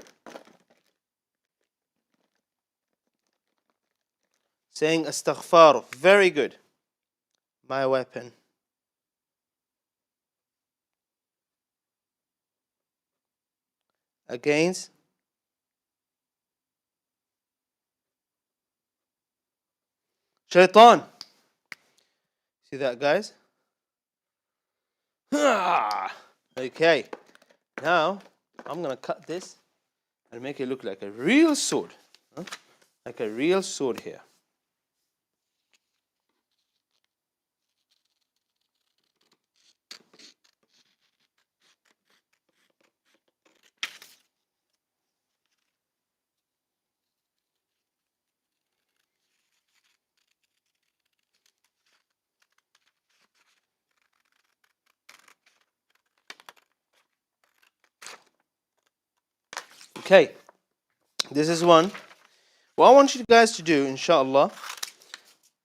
Saying astaghfar, very good. My weapon. Against shaitan. See that, guys? Okay. Now, I'm going to cut this and make it look like a real sword. Like a real sword here. Okay. This is one. What I want you guys to do, inshallah,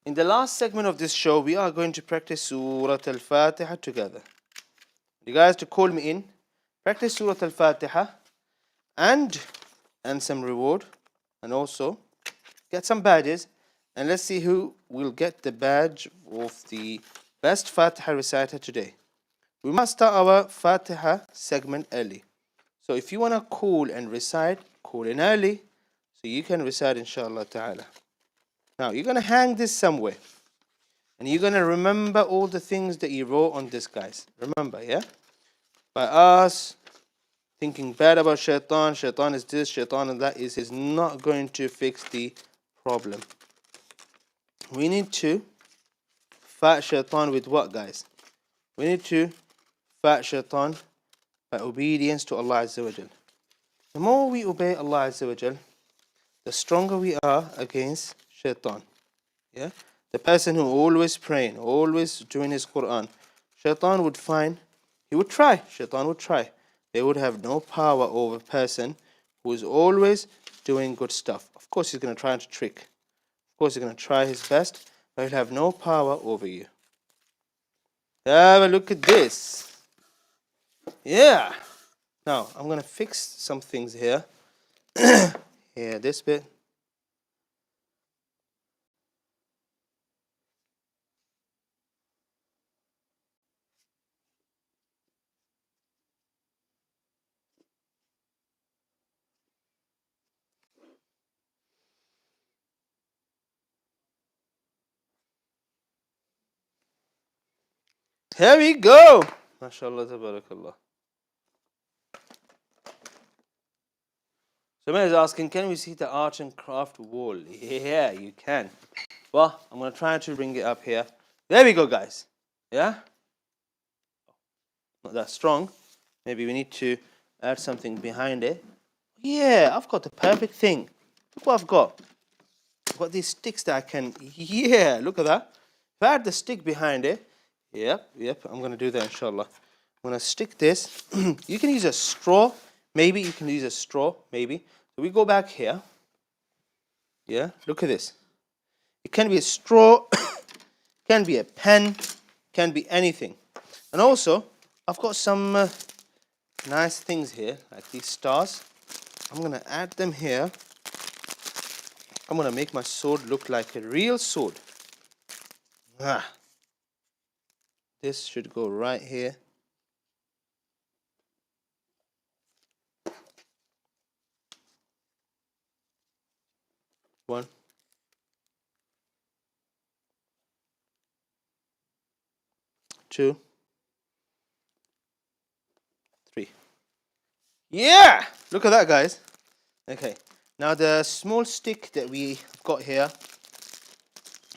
in the last segment of this show, we are going to practice Surah Al-Fatiha together. You guys to call me in, practice Surah Al-Fatiha, and some reward, and also get some badges, and let's see who will get the badge of the best Fatiha reciter today. We must start our Fatiha segment early. So if you want to call and recite, call in early, so you can recite inshallah ta'ala. Now, you're going to hang this somewhere. And you're going to remember all the things that you wrote on this, guys. Remember, yeah? By us thinking bad about shaitan, shaitan is this, shaitan is that, is not going to fix the problem. We need to fight shaitan with what, guys? We need to fight shaitan by obedience to Allah Azza wa Jal. The more we obey Allah Azza wa Jal, the stronger we are against shaitan. Yeah? The person who always praying, always doing his Quran, shaitan would find, he would try, shaitan would try. They would have no power over a person who is always doing good stuff. Of course he's going to try to trick. Of course he's going to try his best, but he'll have no power over you. Have a look at this. Yeah. Now, I'm going to fix some things here. Here, this bit. Here we go. MashaAllah, tabarakallah. Somebody is asking, can we see the art and craft wall? Yeah, you can. Well, I'm going to try to bring it up here. There we go, guys. Yeah? Not that strong. Maybe we need to add something behind it. Yeah, I've got the perfect thing. Look what I've got. I've got these sticks that I can... Yeah, look at that. If I add the stick behind it... Yep, I'm going to do that, inshallah. I'm going to stick this. You can use a straw. Maybe you can use a straw, maybe. So we go back here. Yeah, look at this. It can be a straw, can be a pen, can be anything. And also, I've got some nice things here, like these stars. I'm going to add them here. I'm going to make my sword look like a real sword. This should go right here. One. Two. Three. Yeah! Look at that, guys. Okay. Now the small stick that we got here,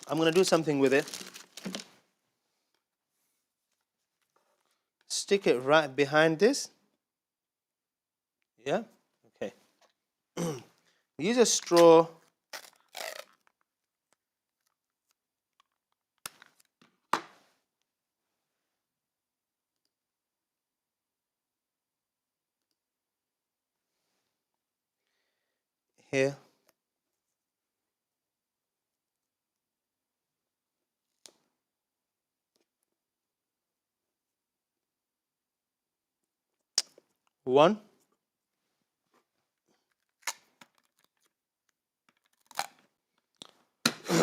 I'm going to do something with it. Stick it right behind this. Yeah? Okay. Use a straw. Here. One.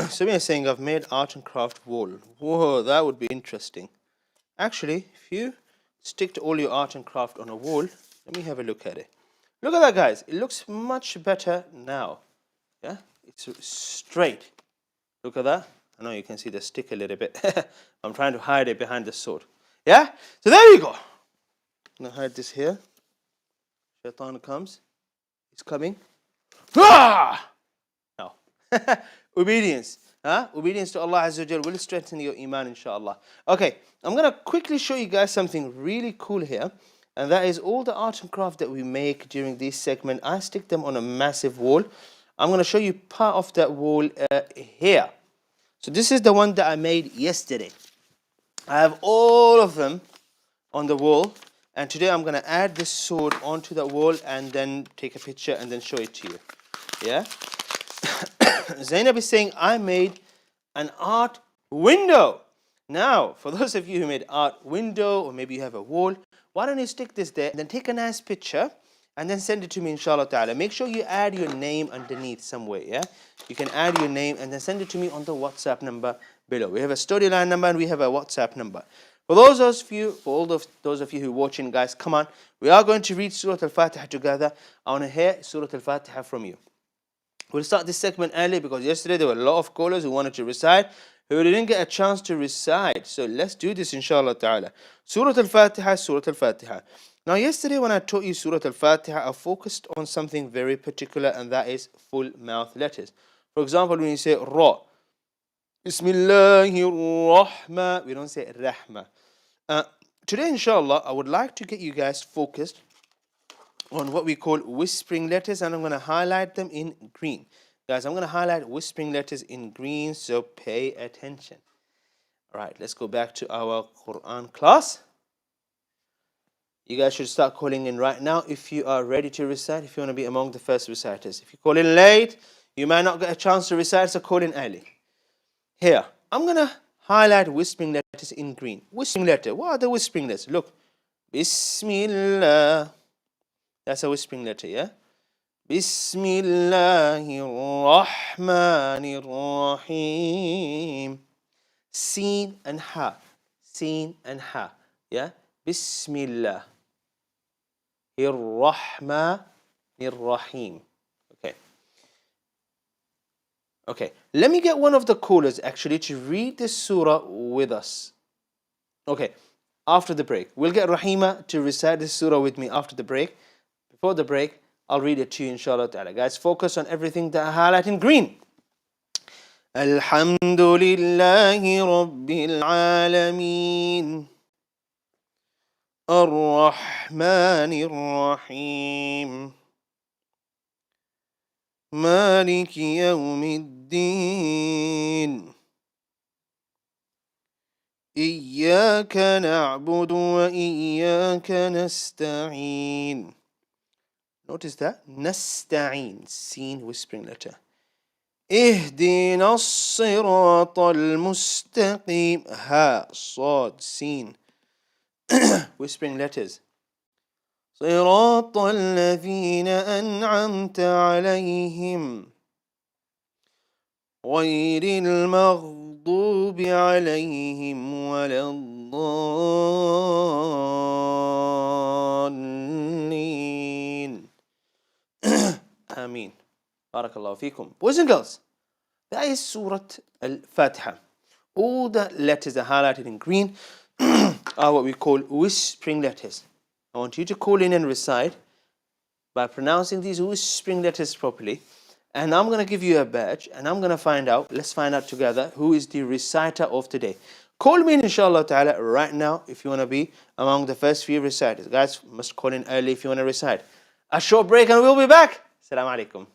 So we are saying I've made art and craft wall. Whoa, that would be interesting. Actually, if you stick to all your art and craft on a wall, let me have a look at it. Look at that, guys. It looks much better now. Yeah, it's straight. Look at that. I know you can see the stick a little bit. I'm trying to hide it behind the sword. Yeah, so there you go. I'm gonna hide this here. Shaitan comes. He's coming. Ah! No. Obedience. Obedience to Allah Azza wa Jal will strengthen your iman, inshallah. Okay, I'm going to quickly show you guys something really cool here. And that is all the art and craft that we make during this segment. I stick them on a massive wall. I'm going to show you part of that wall here. So this is the one that I made yesterday. I have all of them on the wall. And today I'm going to add this sword onto the wall and then take a picture and then show it to you. Yeah? Zainab is saying, I made an art window. Now, for those of you who made art window, or maybe you have a wall, why don't you stick this there, then take a nice picture, and then send it to me, inshallah ta'ala. Make sure you add your name underneath somewhere, yeah? You can add your name and then send it to me on the WhatsApp number below. We have a storyline number and we have a WhatsApp number. For all those of you who are watching, guys, come on. We are going to read Surah Al-Fatiha together. I want to hear Surah Al-Fatiha from you. We'll start this segment early because yesterday there were a lot of callers who wanted to recite, who didn't get a chance to recite. So let's do this, inshallah ta'ala. Surah Al-Fatiha, Surah Al-Fatiha. Now yesterday when I taught you Surah Al-Fatiha, I focused on something very particular, and that is full mouth letters. For example, when you say Ra, Bismillahir Rahman, we don't say Rahma. Today, inshallah, I would like to get you guys focused on what we call whispering letters, and I'm going to highlight them in green. Guys, I'm going to highlight whispering letters in green, so pay attention. All right, let's go back to our Quran class. You guys should start calling in right now if you are ready to recite, if you want to be among the first reciters. If you call in late, you might not get a chance to recite, so call in early. Here, I'm going to highlight whispering letters in green. Whispering letter, what are the whispering letters? Look, Bismillah. That's a whispering letter, yeah? Bismillahirrahmanirrahim. Seen and ha. Seen and ha. Yeah? Bismillah. Irrahmanirrahim. Okay. Okay. Let me get one of the callers actually to read this surah with us. Okay, after the break. We'll get Rahima to recite this surah with me after the break. Before the break, I'll read it to you, inshallah ta'ala. Guys, focus on everything that I highlight in green. الحمد لله رب العالمين الرحمن الرحيم مالك يوم الدين إياك نعبد وإياك نستعين. Notice that نستعين, seen whispering letter. اهدنا الصراط المستقيم, ها صاد سين whispering letters. صراط الذين أنعمت عليهم غير المغضوب عليهم ولا الضالين. آمين. بارك الله فيكم. Boys and girls, that is Surah Al-Fatiha. All the letters are highlighted in green are what we call whispering letters. I want you to call in and recite by pronouncing these whispering letters properly. And I'm going to give you a badge and I'm going to find out, let's find out together, who is the reciter of today. Call me in, inshallah ta'ala, right now if you want to be among the first few reciters. Guys, must call in early if you want to recite. A short break and we'll be back. Assalamu alaikum.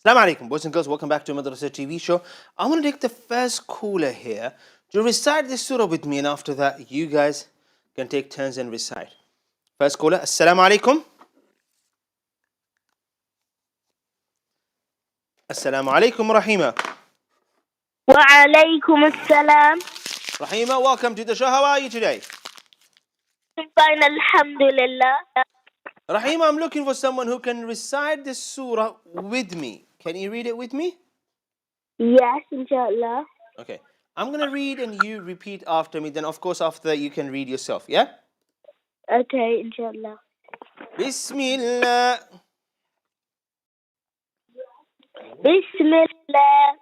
Assalamu alaikum, boys and girls. Welcome back to Madrasah TV show. I want to take the first caller here to recite this surah with me, and after that, you guys can take turns and recite. First caller, Assalamu alaikum. Assalamu alaikum, Rahima. Wa alaykum assalam. Rahima, welcome to the show. How are you today? Fine, alhamdulillah. Rahima, I'm looking for someone who can recite this surah with me. Can you read it with me? Yes, inshallah. Okay. I'm going to read and you repeat after me. Then, of course, after that, you can read yourself. Yeah? Okay, inshallah. Bismillah. Bismillah.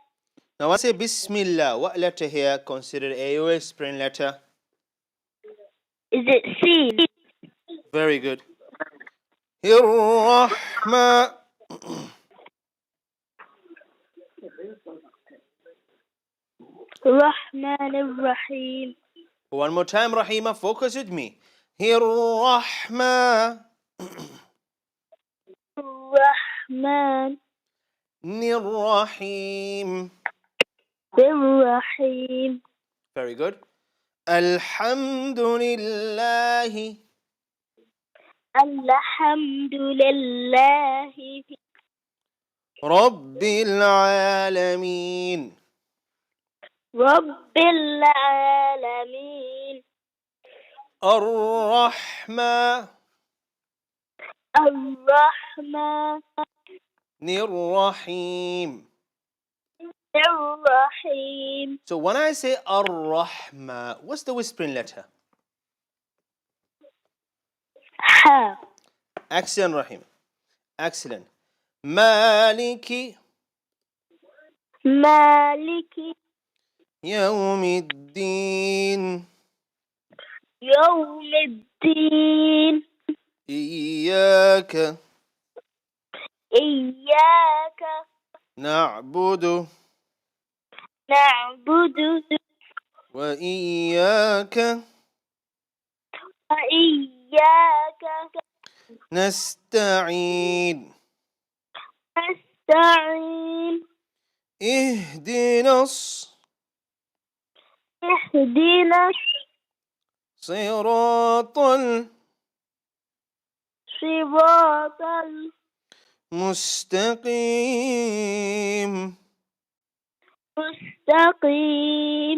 Now, when I say Bismillah, what letter here considered a whispering letter? Is it C? Very good. Rahma. Rahman ar-Rahim. One more time, Rahima. Focus with me. Rahma. Rahman Rahim. ar-Rahim. Very good. Alhamdulillah. Alhamdulillah. Rabbil Alameen. Rabbil Alameen. Ar-Rahma. Ar-Rahman Rahim. ar-Rahim. So when I say Ar-Rahma, what's the whispering letter? Ha. Excellent, Rahim. Excellent. Maliki Maliki Yawmiddin. Yawmiddin. Iyaka Iyyaka na'budu na'budu wa iyaka wa iyyaka nasta'in. nasta'in. Ihdinas Ihdina siratal siratal mustaqim. mustaqim.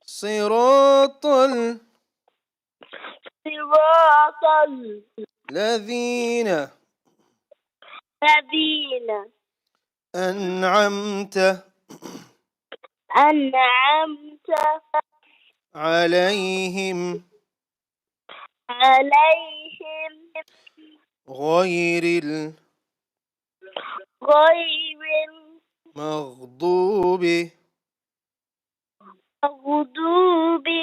Siratal Siratal ladhina ladhina an'amta an'amta alayhim alayhim ghayril ghayril maghdubi maghdubi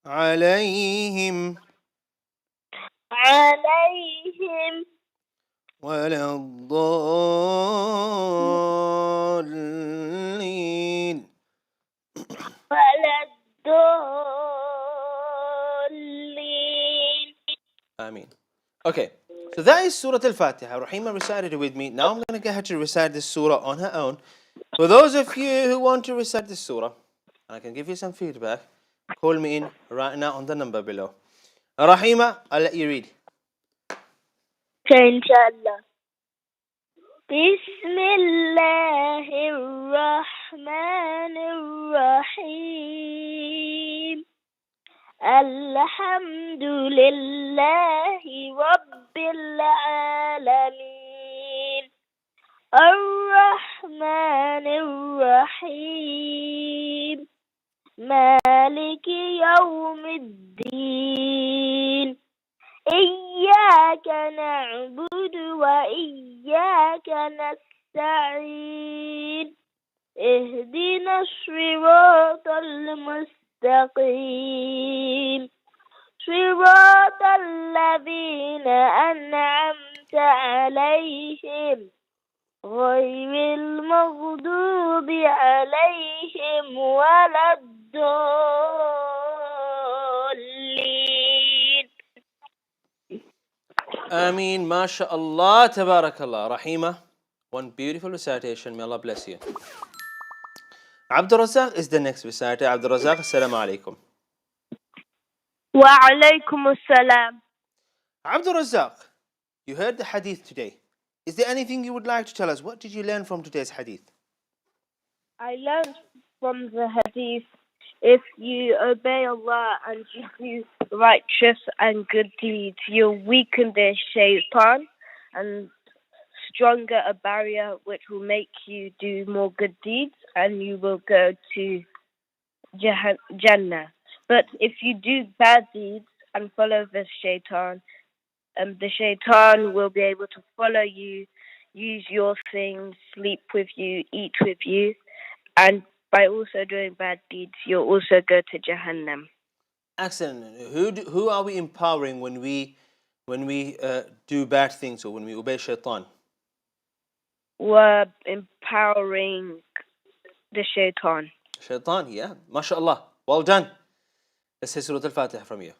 alayhim alayhim waladdallin. waladdallin. Ameen. Okay, so that is Surah Al-Fatiha. Rahima recited it with me. Now I'm going to get her to recite this surah on her own. For those of you who want to recite this surah, and I can give you some feedback, call me in right now on the number below. Rahima, I'll let you read. Okay, inshallah. Bismillahir Rahmanir Rahim. Alhamdulillahi Rabbil Alameen. Ar-Rahmanir Rahim. Maliki Yawmiddin. إياك نعبد وإياك نستعين. اهدنا الصراط المستقيم. صراط الذين أنعمت عليهم غير المغضوب عليهم ولا الضالين. Ameen. MashaAllah. Tabarakallah. Rahima, One beautiful recitation. May Allah bless you. Abdul Razak is the next reciter. Abdul Razak, assalamu alaikum. Wa alaykum assalam. Abdul Razak, you heard the hadith today. Is there anything you would like to tell us? What did you learn from today's hadith? I learned from the hadith, if you obey Allah and you do righteous and good deeds, you'll weaken the shaitan and stronger a barrier which will make you do more good deeds, and you will go to Jannah. But if you do bad deeds and follow the shaitan will be able to follow you, use your things, sleep with you, eat with you, and by also doing bad deeds, you'll also go to Jahannam. Excellent. Who are we empowering when we do bad things or when we obey shaitan? We're empowering the shaitan. Shaitan, yeah. MashaAllah. Well done. Let's say Surah Al-Fatiha from you.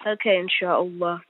Okay, inshallah.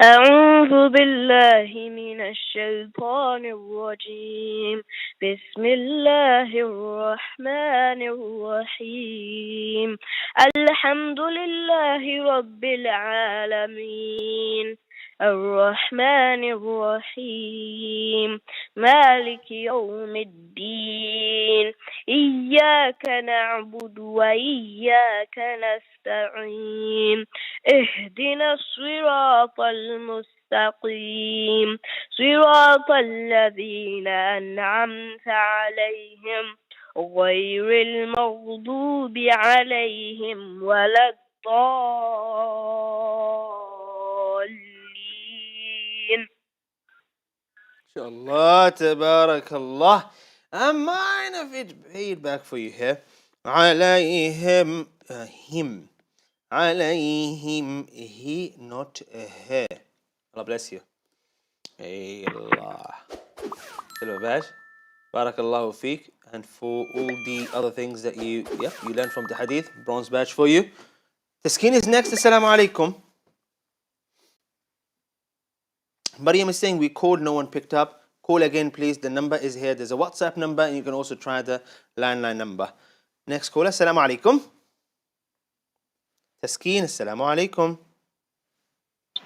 أعوذ بالله من الشيطان الرجيم بسم الله الرحمن الرحيم الحمد لله رب العالمين الرحمن الرحيم مالك يوم الدين إياك نعبد وإياك نستعين اهدنا الصراط المستقيم صراط الذين أنعمت عليهم غير المغضوب عليهم ولا الضالين. Inshallah, tabarakallah. And mine of it paid back for you here. عليهم him. عليهم he, not her. Allah bless you. Hey Allah. Still bad. Barakallahu feek. And for all the other things that you learned from the hadith, bronze badge for you. Taskin is next. Assalamu alaikum. Maryam is saying we called, no one picked up. Call again, please. The number is here. There's a WhatsApp number, and you can also try the landline number. Next caller. Assalamu alaikum. Taskin, assalamu alaikum.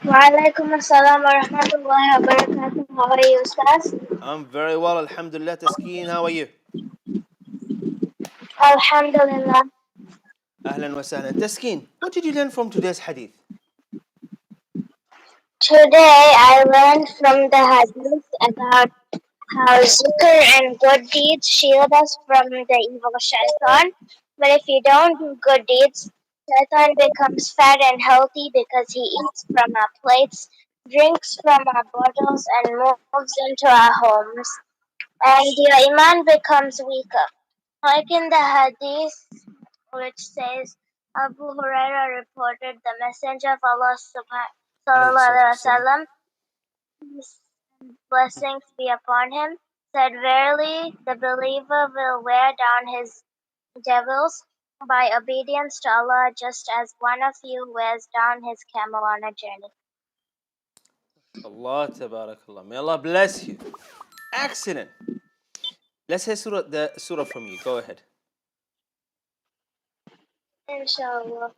Wa alaikum assalam wa rahmatullahi wa barakatuh. How are you, Ustaz? I'm very well, alhamdulillah. Taskin, how are you? Alhamdulillah. Ahlan wa sahlan. Taskin, what did you learn from today's hadith? Today I learned from the hadith about how zikr and good deeds shield us from the evil shaitan. But if you don't do good deeds, shaitan becomes fat and healthy because he eats from our plates, drinks from our bottles, and moves into our homes. And your iman becomes weaker. Like in the hadith which says, Abu Huraira reported the Messenger of Allah sallallahu alaihi wasallam, blessings be upon him, said, verily the believer will wear down his devils by obedience to Allah, just as one of you wears down his camel on a journey. Allah tabarakallah. May Allah bless you. Excellent. Let's hear the surah from you. Go ahead. Inshallah.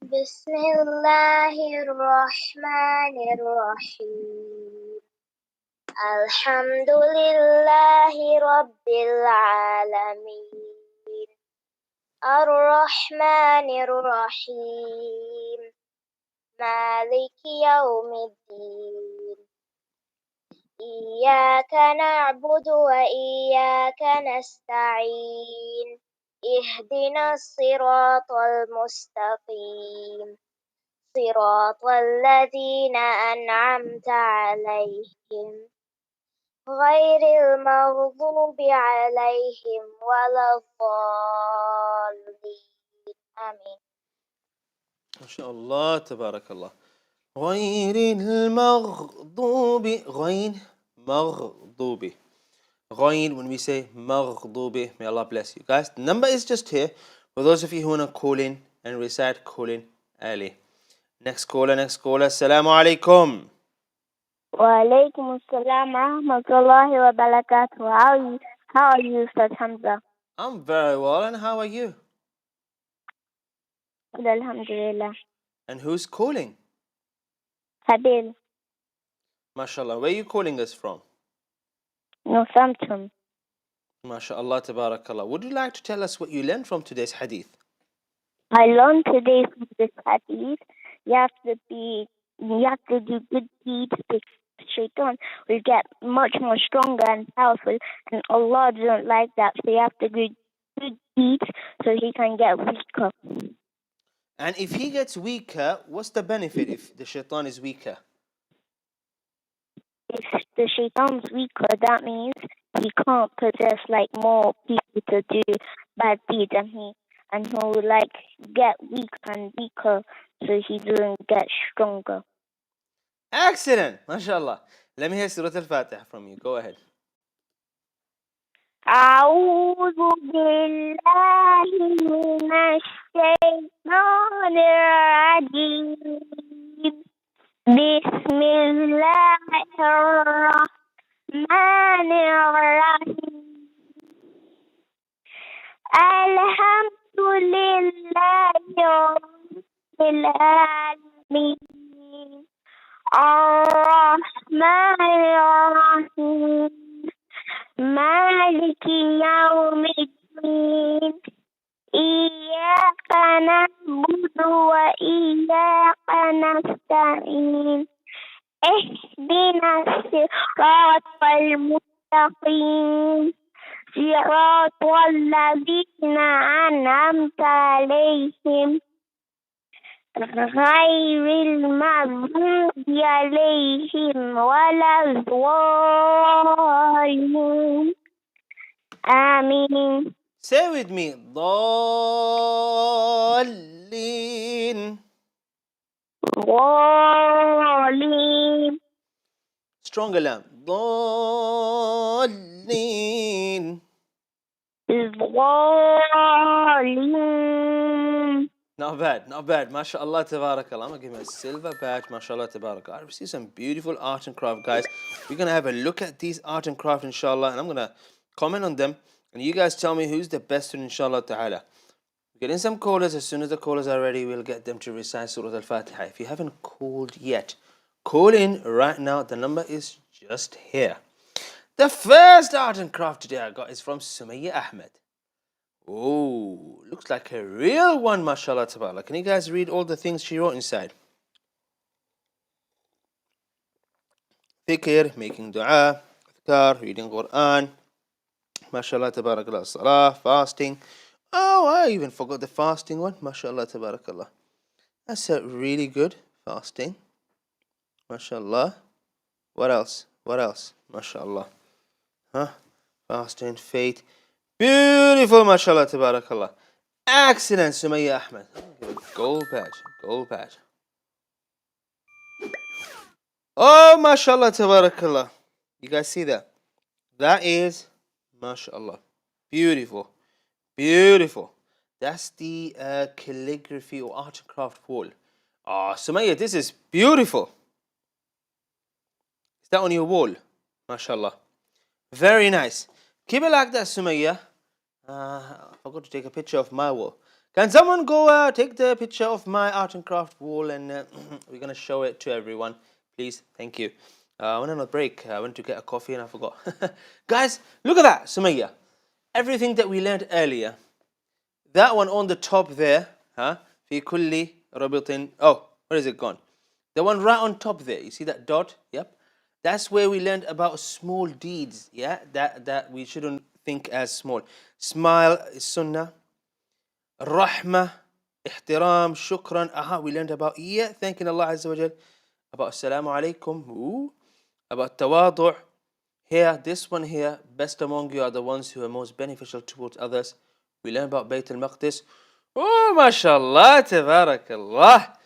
Bismillahirrahmanirrahim. Alhamdulillahi Rabbil Alameen. Ar-Rahmanir-Rahim. Maliki Yawmiddin. Iyyaka na'budu wa iyyaka nasta'in. اهدنا الصراط المستقيم صراط الذين أنعمت عليهم غير المغضوب عليهم ولا الضالين آمين. ما شاء الله تبارك الله. غير المغضوب غين مغضوب. Ghain, when we say maghdubi, may Allah bless you. Guys, the number is just here. For those of you who want to call in and recite, call in early. Next caller. Assalamu alaikum. Walaikum assalam rahmatullahi wa barakatuh. How are you, Ustaz Hamza? I'm very well, and how are you? Alhamdulillah. And who's calling? Habil, MashaAllah. Where are you calling us from? Northampton. MashaAllah, tabarakallah. Would you like to tell us what you learned from today's hadith? I learned today from this hadith, you have to do good deeds because Shaitan will get much more stronger and powerful, and Allah doesn't like that. So you have to do good deeds so he can get weaker. And if he gets weaker, what's the benefit if the shaitan is weaker? If the Shaitan's weaker, that means he can't possess like more people to do bad deeds, and he'll like get weaker and weaker so he doesn't get stronger. Excellent. MashaAllah. Let me hear Surah Al-Fatiha from you. Go ahead. أعوذ بالله من الشيطان الرجيم بسم الله الرحمن الرحيم الحمد لله رب العالمين الرحمن الرحيم مالك يوم الدين إياك نعبد وإياك نستعين اهدنا الصراط المستقيم صراط الذين أنعمت عليهم غير المغضوب عليهم ولا الضالين آمين. Say with me. ضالين. ضالين. Stronger lamb. ضالين. ضالين. Not bad, not bad. MashaAllah, tabarakallah. I'm going to give him a silver badge. MashaAllah, tabarakallah. I received some beautiful art and craft, guys. We're going to have a look at these art and craft, inshallah, and I'm going to comment on them. And you guys tell me who's the best one, inshallah ta'ala. We're getting some callers. As soon as the callers are ready, we'll get them to recite Surah Al-Fatiha. If you haven't called yet, call in right now. The number is just here. The first art and craft today I got is from Sumayya Ahmed. Oh, looks like a real one, mashallah tabarakallah. Can you guys read all the things she wrote inside? Dhikr, making dua, adhkar, reading Quran, mashallah tabarakallah, salah, fasting. Oh, I even forgot the fasting one, mashallah tabarakallah. That's a really good fasting, mashallah. What else? What else? Mashallah. Huh? Fasting, faith. Beautiful, mashallah, tabarakallah. Excellent, Sumayya Ahmed. Gold badge, gold badge. Oh, mashallah, tabarakallah. You guys see that? That is, mashallah, beautiful, beautiful. That's the calligraphy or art and craft wall. Ah, Sumayya, this is beautiful. Is that on your wall? Mashallah. Very nice. Keep it like that, Sumayya. I forgot to take a picture of my wall. Can someone go take the picture of my art and craft wall, and we're going to show it to everyone, please? Thank you. I went on a break. I went to get a coffee and I forgot. Guys, look at that, Sumayya. Everything that we learned earlier. That one on the top there. في كل ربط. Oh, where is it gone? The one right on top there. You see that dot? Yep. That's where we learned about small deeds. Yeah, that we shouldn't think as small. Smile is sunnah. Rahmah, ihtiram, shukran. We learned about thanking Allah Azza wa Jal. About assalamu alaikum. About tawadu'. Here, this one here, best among you are the ones who are most beneficial towards others. We learn about Bayt al-Maqdis. Oh, mashallah, tabarakallah.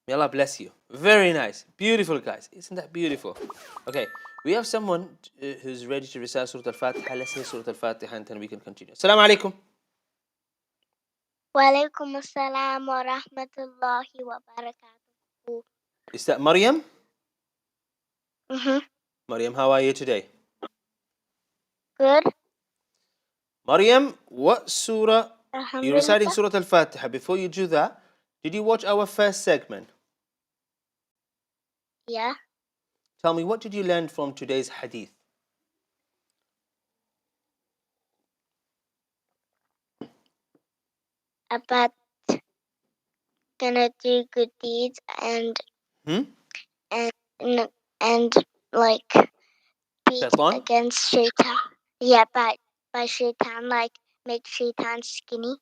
May Allah bless you. Very nice. Beautiful, guys. Isn't that beautiful? Okay, we have someone who's ready to recite Surah Al-Fatiha. Let's say Surah Al-Fatiha and then we can continue. Assalamu alaikum. Wa alaikum assalam wa rahmatullahi wa barakatuh. Is that Maryam? Mhm. Maryam, how are you today? Good. Maryam, what surah? You're reciting Alhamdulillah. Surah Al-Fatiha. Before you do that, did you watch our first segment? Yeah. Tell me, what did you learn from today's hadith? About gonna do good deeds and Hmm? and like beat Shaitan? against shaitan. Yeah, by shaitan, like make shaitan skinny.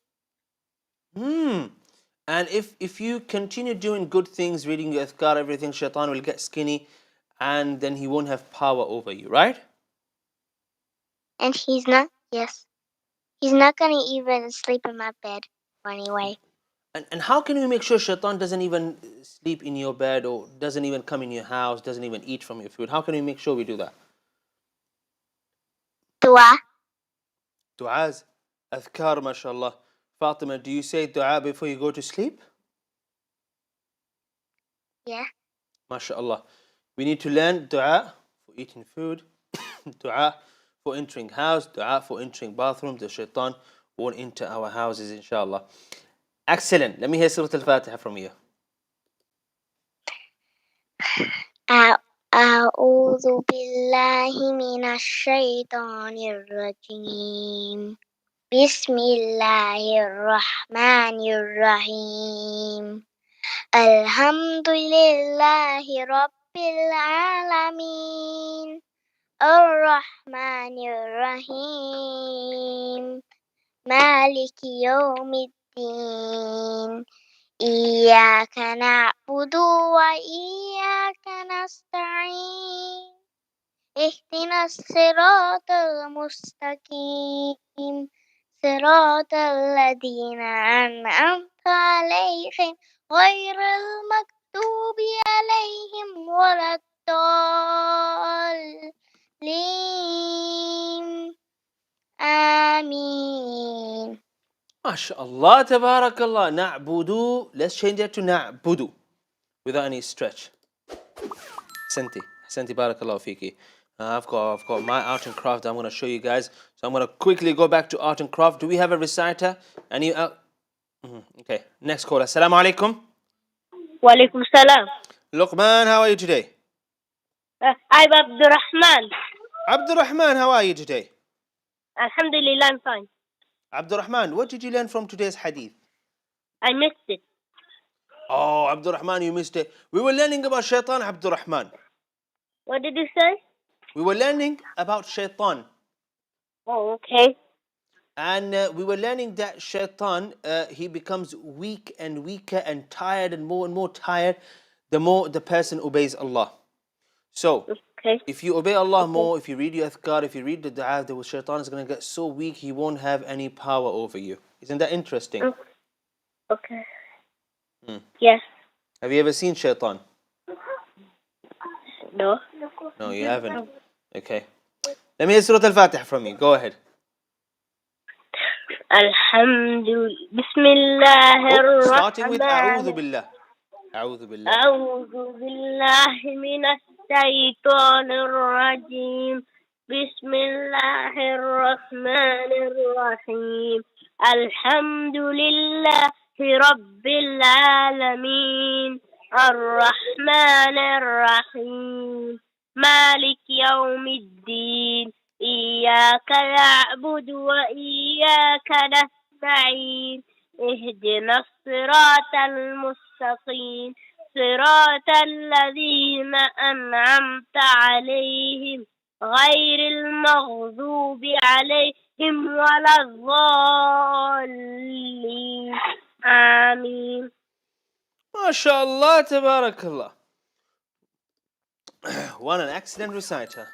And if you continue doing good things, reading your adhkar, everything, shaitan will get skinny and then he won't have power over you, right? And he's not gonna even sleep in my bed anyway. And how can we make sure shaitan doesn't even sleep in your bed or doesn't even come in your house, doesn't even eat from your food? How can we make sure we do that? Dua. Du'as, adhkar, mashallah. Fatima, do you say dua before you go to sleep? Yeah. MashaAllah. We need to learn dua for eating food, dua for entering house, dua for entering bathroom. The shaitan won't enter our houses, inshallah. Excellent. Let me hear Surah Al-Fatiha from you. أعوذ بالله من الشيطان الرجيم. بسم الله الرحمن الرحيم. الحمد لله رب العالمين الرحمن الرحيم مالك يوم الدين إياك نعبد وإياك نستعين اهدنا الصراط المستقيم صراط الذين أنعمت عليهم غير المغضوب عليهم ولا الضالين آمين. MashaAllah, tabarakallah. Na'budu. Let's change that to na'budu without any stretch. Senti, barakallahu fiki. I've got my art and craft I'm going to show you guys. So I'm going to quickly go back to art and craft. Do we have a reciter? Any? Okay. Next caller. Assalamu alaikum. Walaikum salam. Luqman, how are you today? I'm Abdurrahman. Abdurrahman, how are you today? Alhamdulillah, I'm fine. Abdurrahman, what did you learn from today's hadith? I missed it. Oh, Abdurrahman, you missed it. We were learning about shaitan, Abdurrahman. What did you say? We were learning about shaitan. Oh, okay. And we were learning that shaitan, he becomes weak and weaker and tired and more tired the more the person obeys Allah. So, Okay. if you obey Allah more, if you read your adhkar, if you read the dua, the shaitan is going to get so weak he won't have any power over you. Isn't that interesting? Okay. Yes. Have you ever seen shaitan? No. No, you haven't. Okay. Let me hear Surah Al-Fatiha from you. Go ahead. Starting with أعوذ بالله. أعوذ بالله. أعوذ بالله من الشيطان الرجيم بسم الله الرحمن الرحيم الحمد لله رب العالمين الرحمن الرحيم مالك يوم الدين إياك نعبد وإياك نستعين اهدنا الصراط المستقيم صراط الذين أنعمت عليهم غير المغضوب عليهم ولا الضالين آمين. MashaAllah, tabarakallah. What an excellent reciter.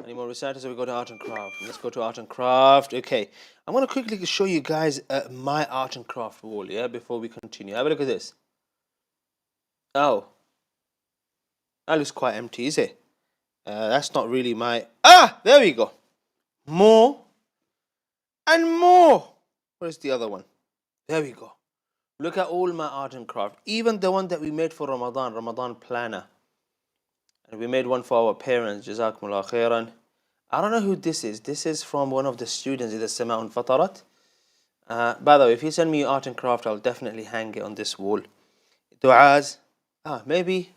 Any more reciters? Or we go to art and craft? Let's go to art and craft. Okay. I'm going to quickly show you guys my art and craft wall, yeah, before we continue. Have a look at this. Oh. That looks quite empty, is it? That's not really my... Ah! There we go. More. And more. Where's the other one? There we go. Look at all my art and craft. Even the one that we made for Ramadan planner. And we made one for our parents. Jazakumullah khairan. I don't know who this is. This is from one of the students. Is the Sama'un Fatarat. By the way, if you send me your art and craft, I'll definitely hang it on this wall. Du'as. Maybe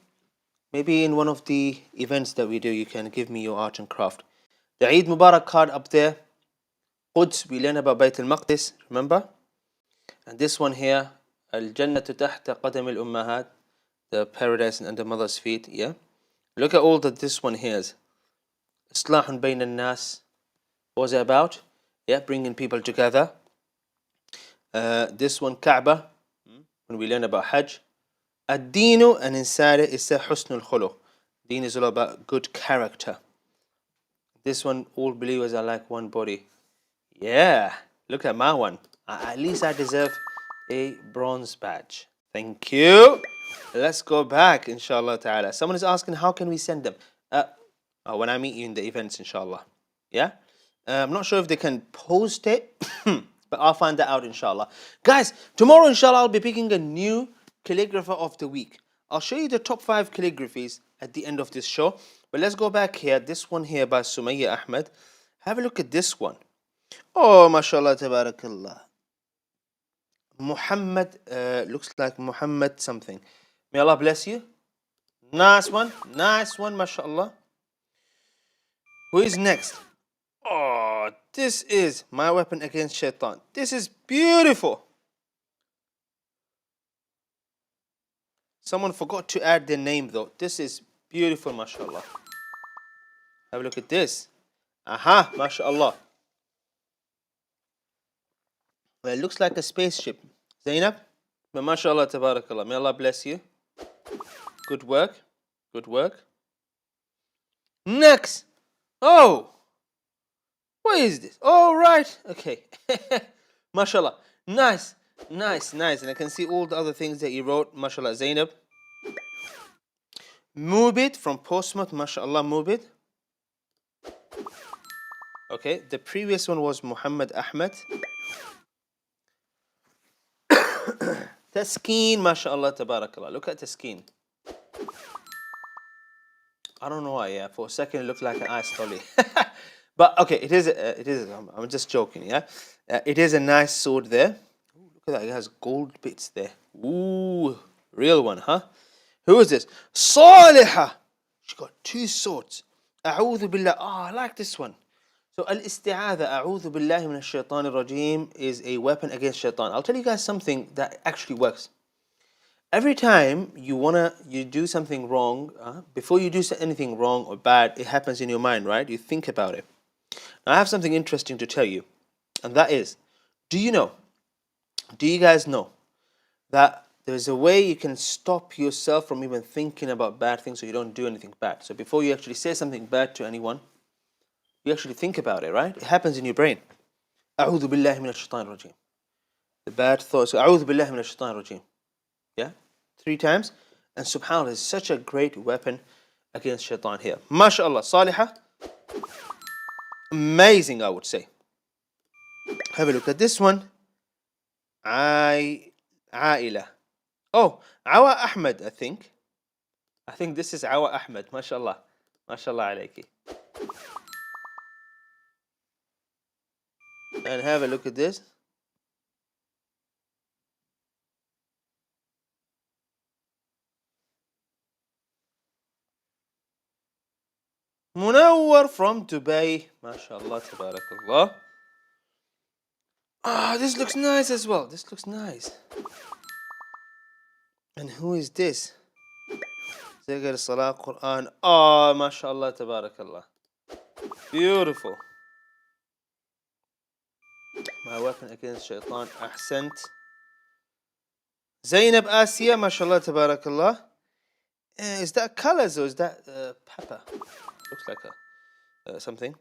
in one of the events that we do, you can give me your art and craft. The Eid Mubarak card up there. Quds, we learn about Bayt al-Maqdis, remember? And this one here, Al-Jannatu tahta qadam al-ummahat, the paradise under mother's feet, yeah? Look at all that this one here is. Islahun bayn al-nas. What was it about? Yeah, bringing people together. This one, Kaaba, when we learn about Hajj. Ad-Dinu, and inside it is Husnul Khuluq. Deen is all about good character. This one, all believers are like one body. Yeah, look at my one. At least I deserve a bronze badge. Thank you. Let's go back, inshallah ta'ala. Someone is asking, how can we send them? When I meet you in the events, inshallah. Yeah? I'm not sure if they can post it, but I'll find that out, inshallah. Guys, tomorrow, inshallah, I'll be picking a new calligrapher of the week. I'll show you the top 5 calligraphies at the end of this show. But let's go back here. This one here by Sumayya Ahmed. Have a look at this one. Oh, mashallah, tabarakallah. Muhammad, looks like Muhammad something. May Allah bless you. Nice one, mashallah. Who is next? Oh, this is my weapon against shaitan. This is beautiful. Someone forgot to add their name though. This is beautiful, mashallah. Have a look at this. Aha, mashallah. Well, it looks like a spaceship. Zainab, but mashallah, tabarakallah. May Allah bless you. Good work. Good work. Next. Oh. What is this? Oh, right. Okay. Mashallah. Nice. Nice. And I can see all the other things that you wrote. Mashallah, Zainab. Mubid from Portsmouth. Mashallah, Mubid. Okay. The previous one was Muhammad Ahmed. Taskeen, mashallah, tabarakallah. Look at Taskeen. I don't know why, yeah. For a second, it looked like an ice lolly. But, okay, it is, I'm just joking, yeah. It is a nice sword there. Ooh, look at that, it has gold bits there. Ooh, real one, huh? Who is this? Salihah. She got 2 swords. A'udhu billah. I like this one. So, al-isti'adha, a'udhu billahi min ash-shaytan ar-rajim, is a weapon against shaitan. I'll tell you guys something that actually works. Every time you do something wrong, before you do anything wrong or bad, it happens in your mind, right? You think about it. Now, I have something interesting to tell you, and that is, do you guys know that there's a way you can stop yourself from even thinking about bad things so you don't do anything bad? So before you actually say something bad to anyone, you actually think about it, right? It happens in your brain. A'udhu billahi minash shaitanir rajim. The bad thoughts. A'udhu billahi minash shaitanir rajim. Yeah? 3 times. And subhanAllah is such a great weapon against shaitan here. MashaAllah. Salihah. Amazing, I would say. Have a look at this one. Aila. Oh, Awa Ahmed, I think. I think this is Awa Ahmed. MashaAllah. MashaAllah alayki. And have a look at this. Munawwar from Dubai. MashaAllah, tabarakallah. This looks nice as well. This looks nice. And who is this? Zikr Salah Quran. MashaAllah, tabarakallah. Beautiful. My weapon against shaitan. Ahsant. Zainab Asiya. MashaAllah, tabarakallah. Is that colors or is that pepper? Looks like something.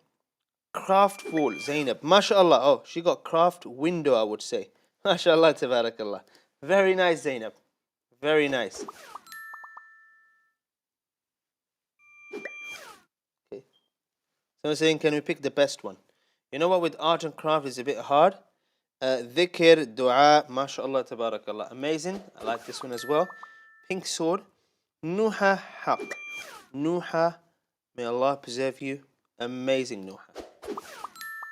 Craft wall, Zainab. MashaAllah. Oh, she got craft window, I would say. MashaAllah, tabarakallah. Very nice, Zainab. Very nice. Okay. Someone's saying, can we pick the best one? You know what, with art and craft is a bit hard. Dhikr, dua, MashaAllah, tabarakallah. Amazing. I like this one as well. Pink sword. Nuha haq. Nuha, may Allah preserve you. Amazing, Nuha.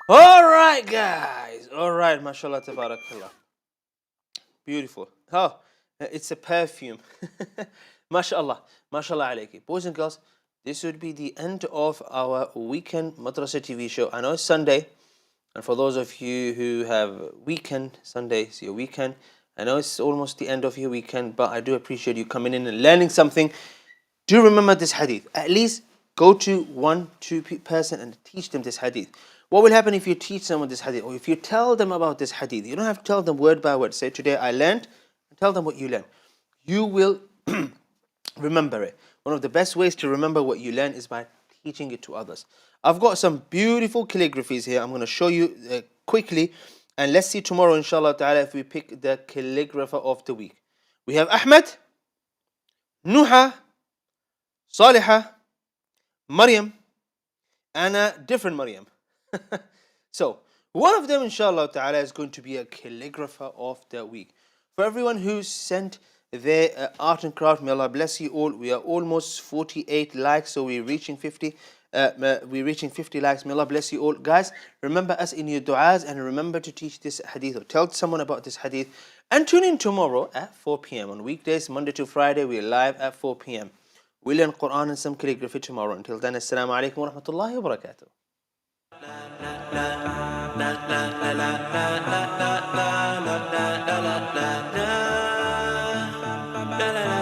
All right, guys. All right, mashallah, tabarakallah. Beautiful. Oh, it's a perfume. Mashallah. Mashallah alayki. Boys and girls, this would be the end of our weekend Madrasah TV show. I know it's Sunday, and for those of you who have weekend, Sunday is your weekend. I know it's almost the end of your weekend, but I do appreciate you coming in and learning something. Do remember this hadith. At least go to one, two person and teach them this hadith. What will happen if you teach someone this hadith, or if you tell them about this hadith? You don't have to tell them word by word. Say, today I learned, and tell them what you learned. You will remember it. One of the best ways to remember what you learn is by teaching it to others. I've got some beautiful calligraphies here. I'm going to show you quickly, and let's see tomorrow, inshallah ta'ala, if we pick the calligrapher of the week. We have Ahmed, Nuha, Salihah, Maryam, and a different Maryam. So, one of them, inshallah ta'ala, is going to be a calligrapher of the week. For everyone who sent their art and craft, may Allah bless you all. We are almost 48 likes, so we're reaching 50. We're reaching 50 likes. May Allah bless you all. Guys, remember us in your du'as, and remember to teach this hadith, or tell someone about this hadith. And tune in tomorrow at 4 p.m. On weekdays, Monday to Friday, we're live at 4 p.m. We'll learn Quran and some calligraphy tomorrow. Until then, assalamu alaikum wa rahmatullahi wa barakatuh. La la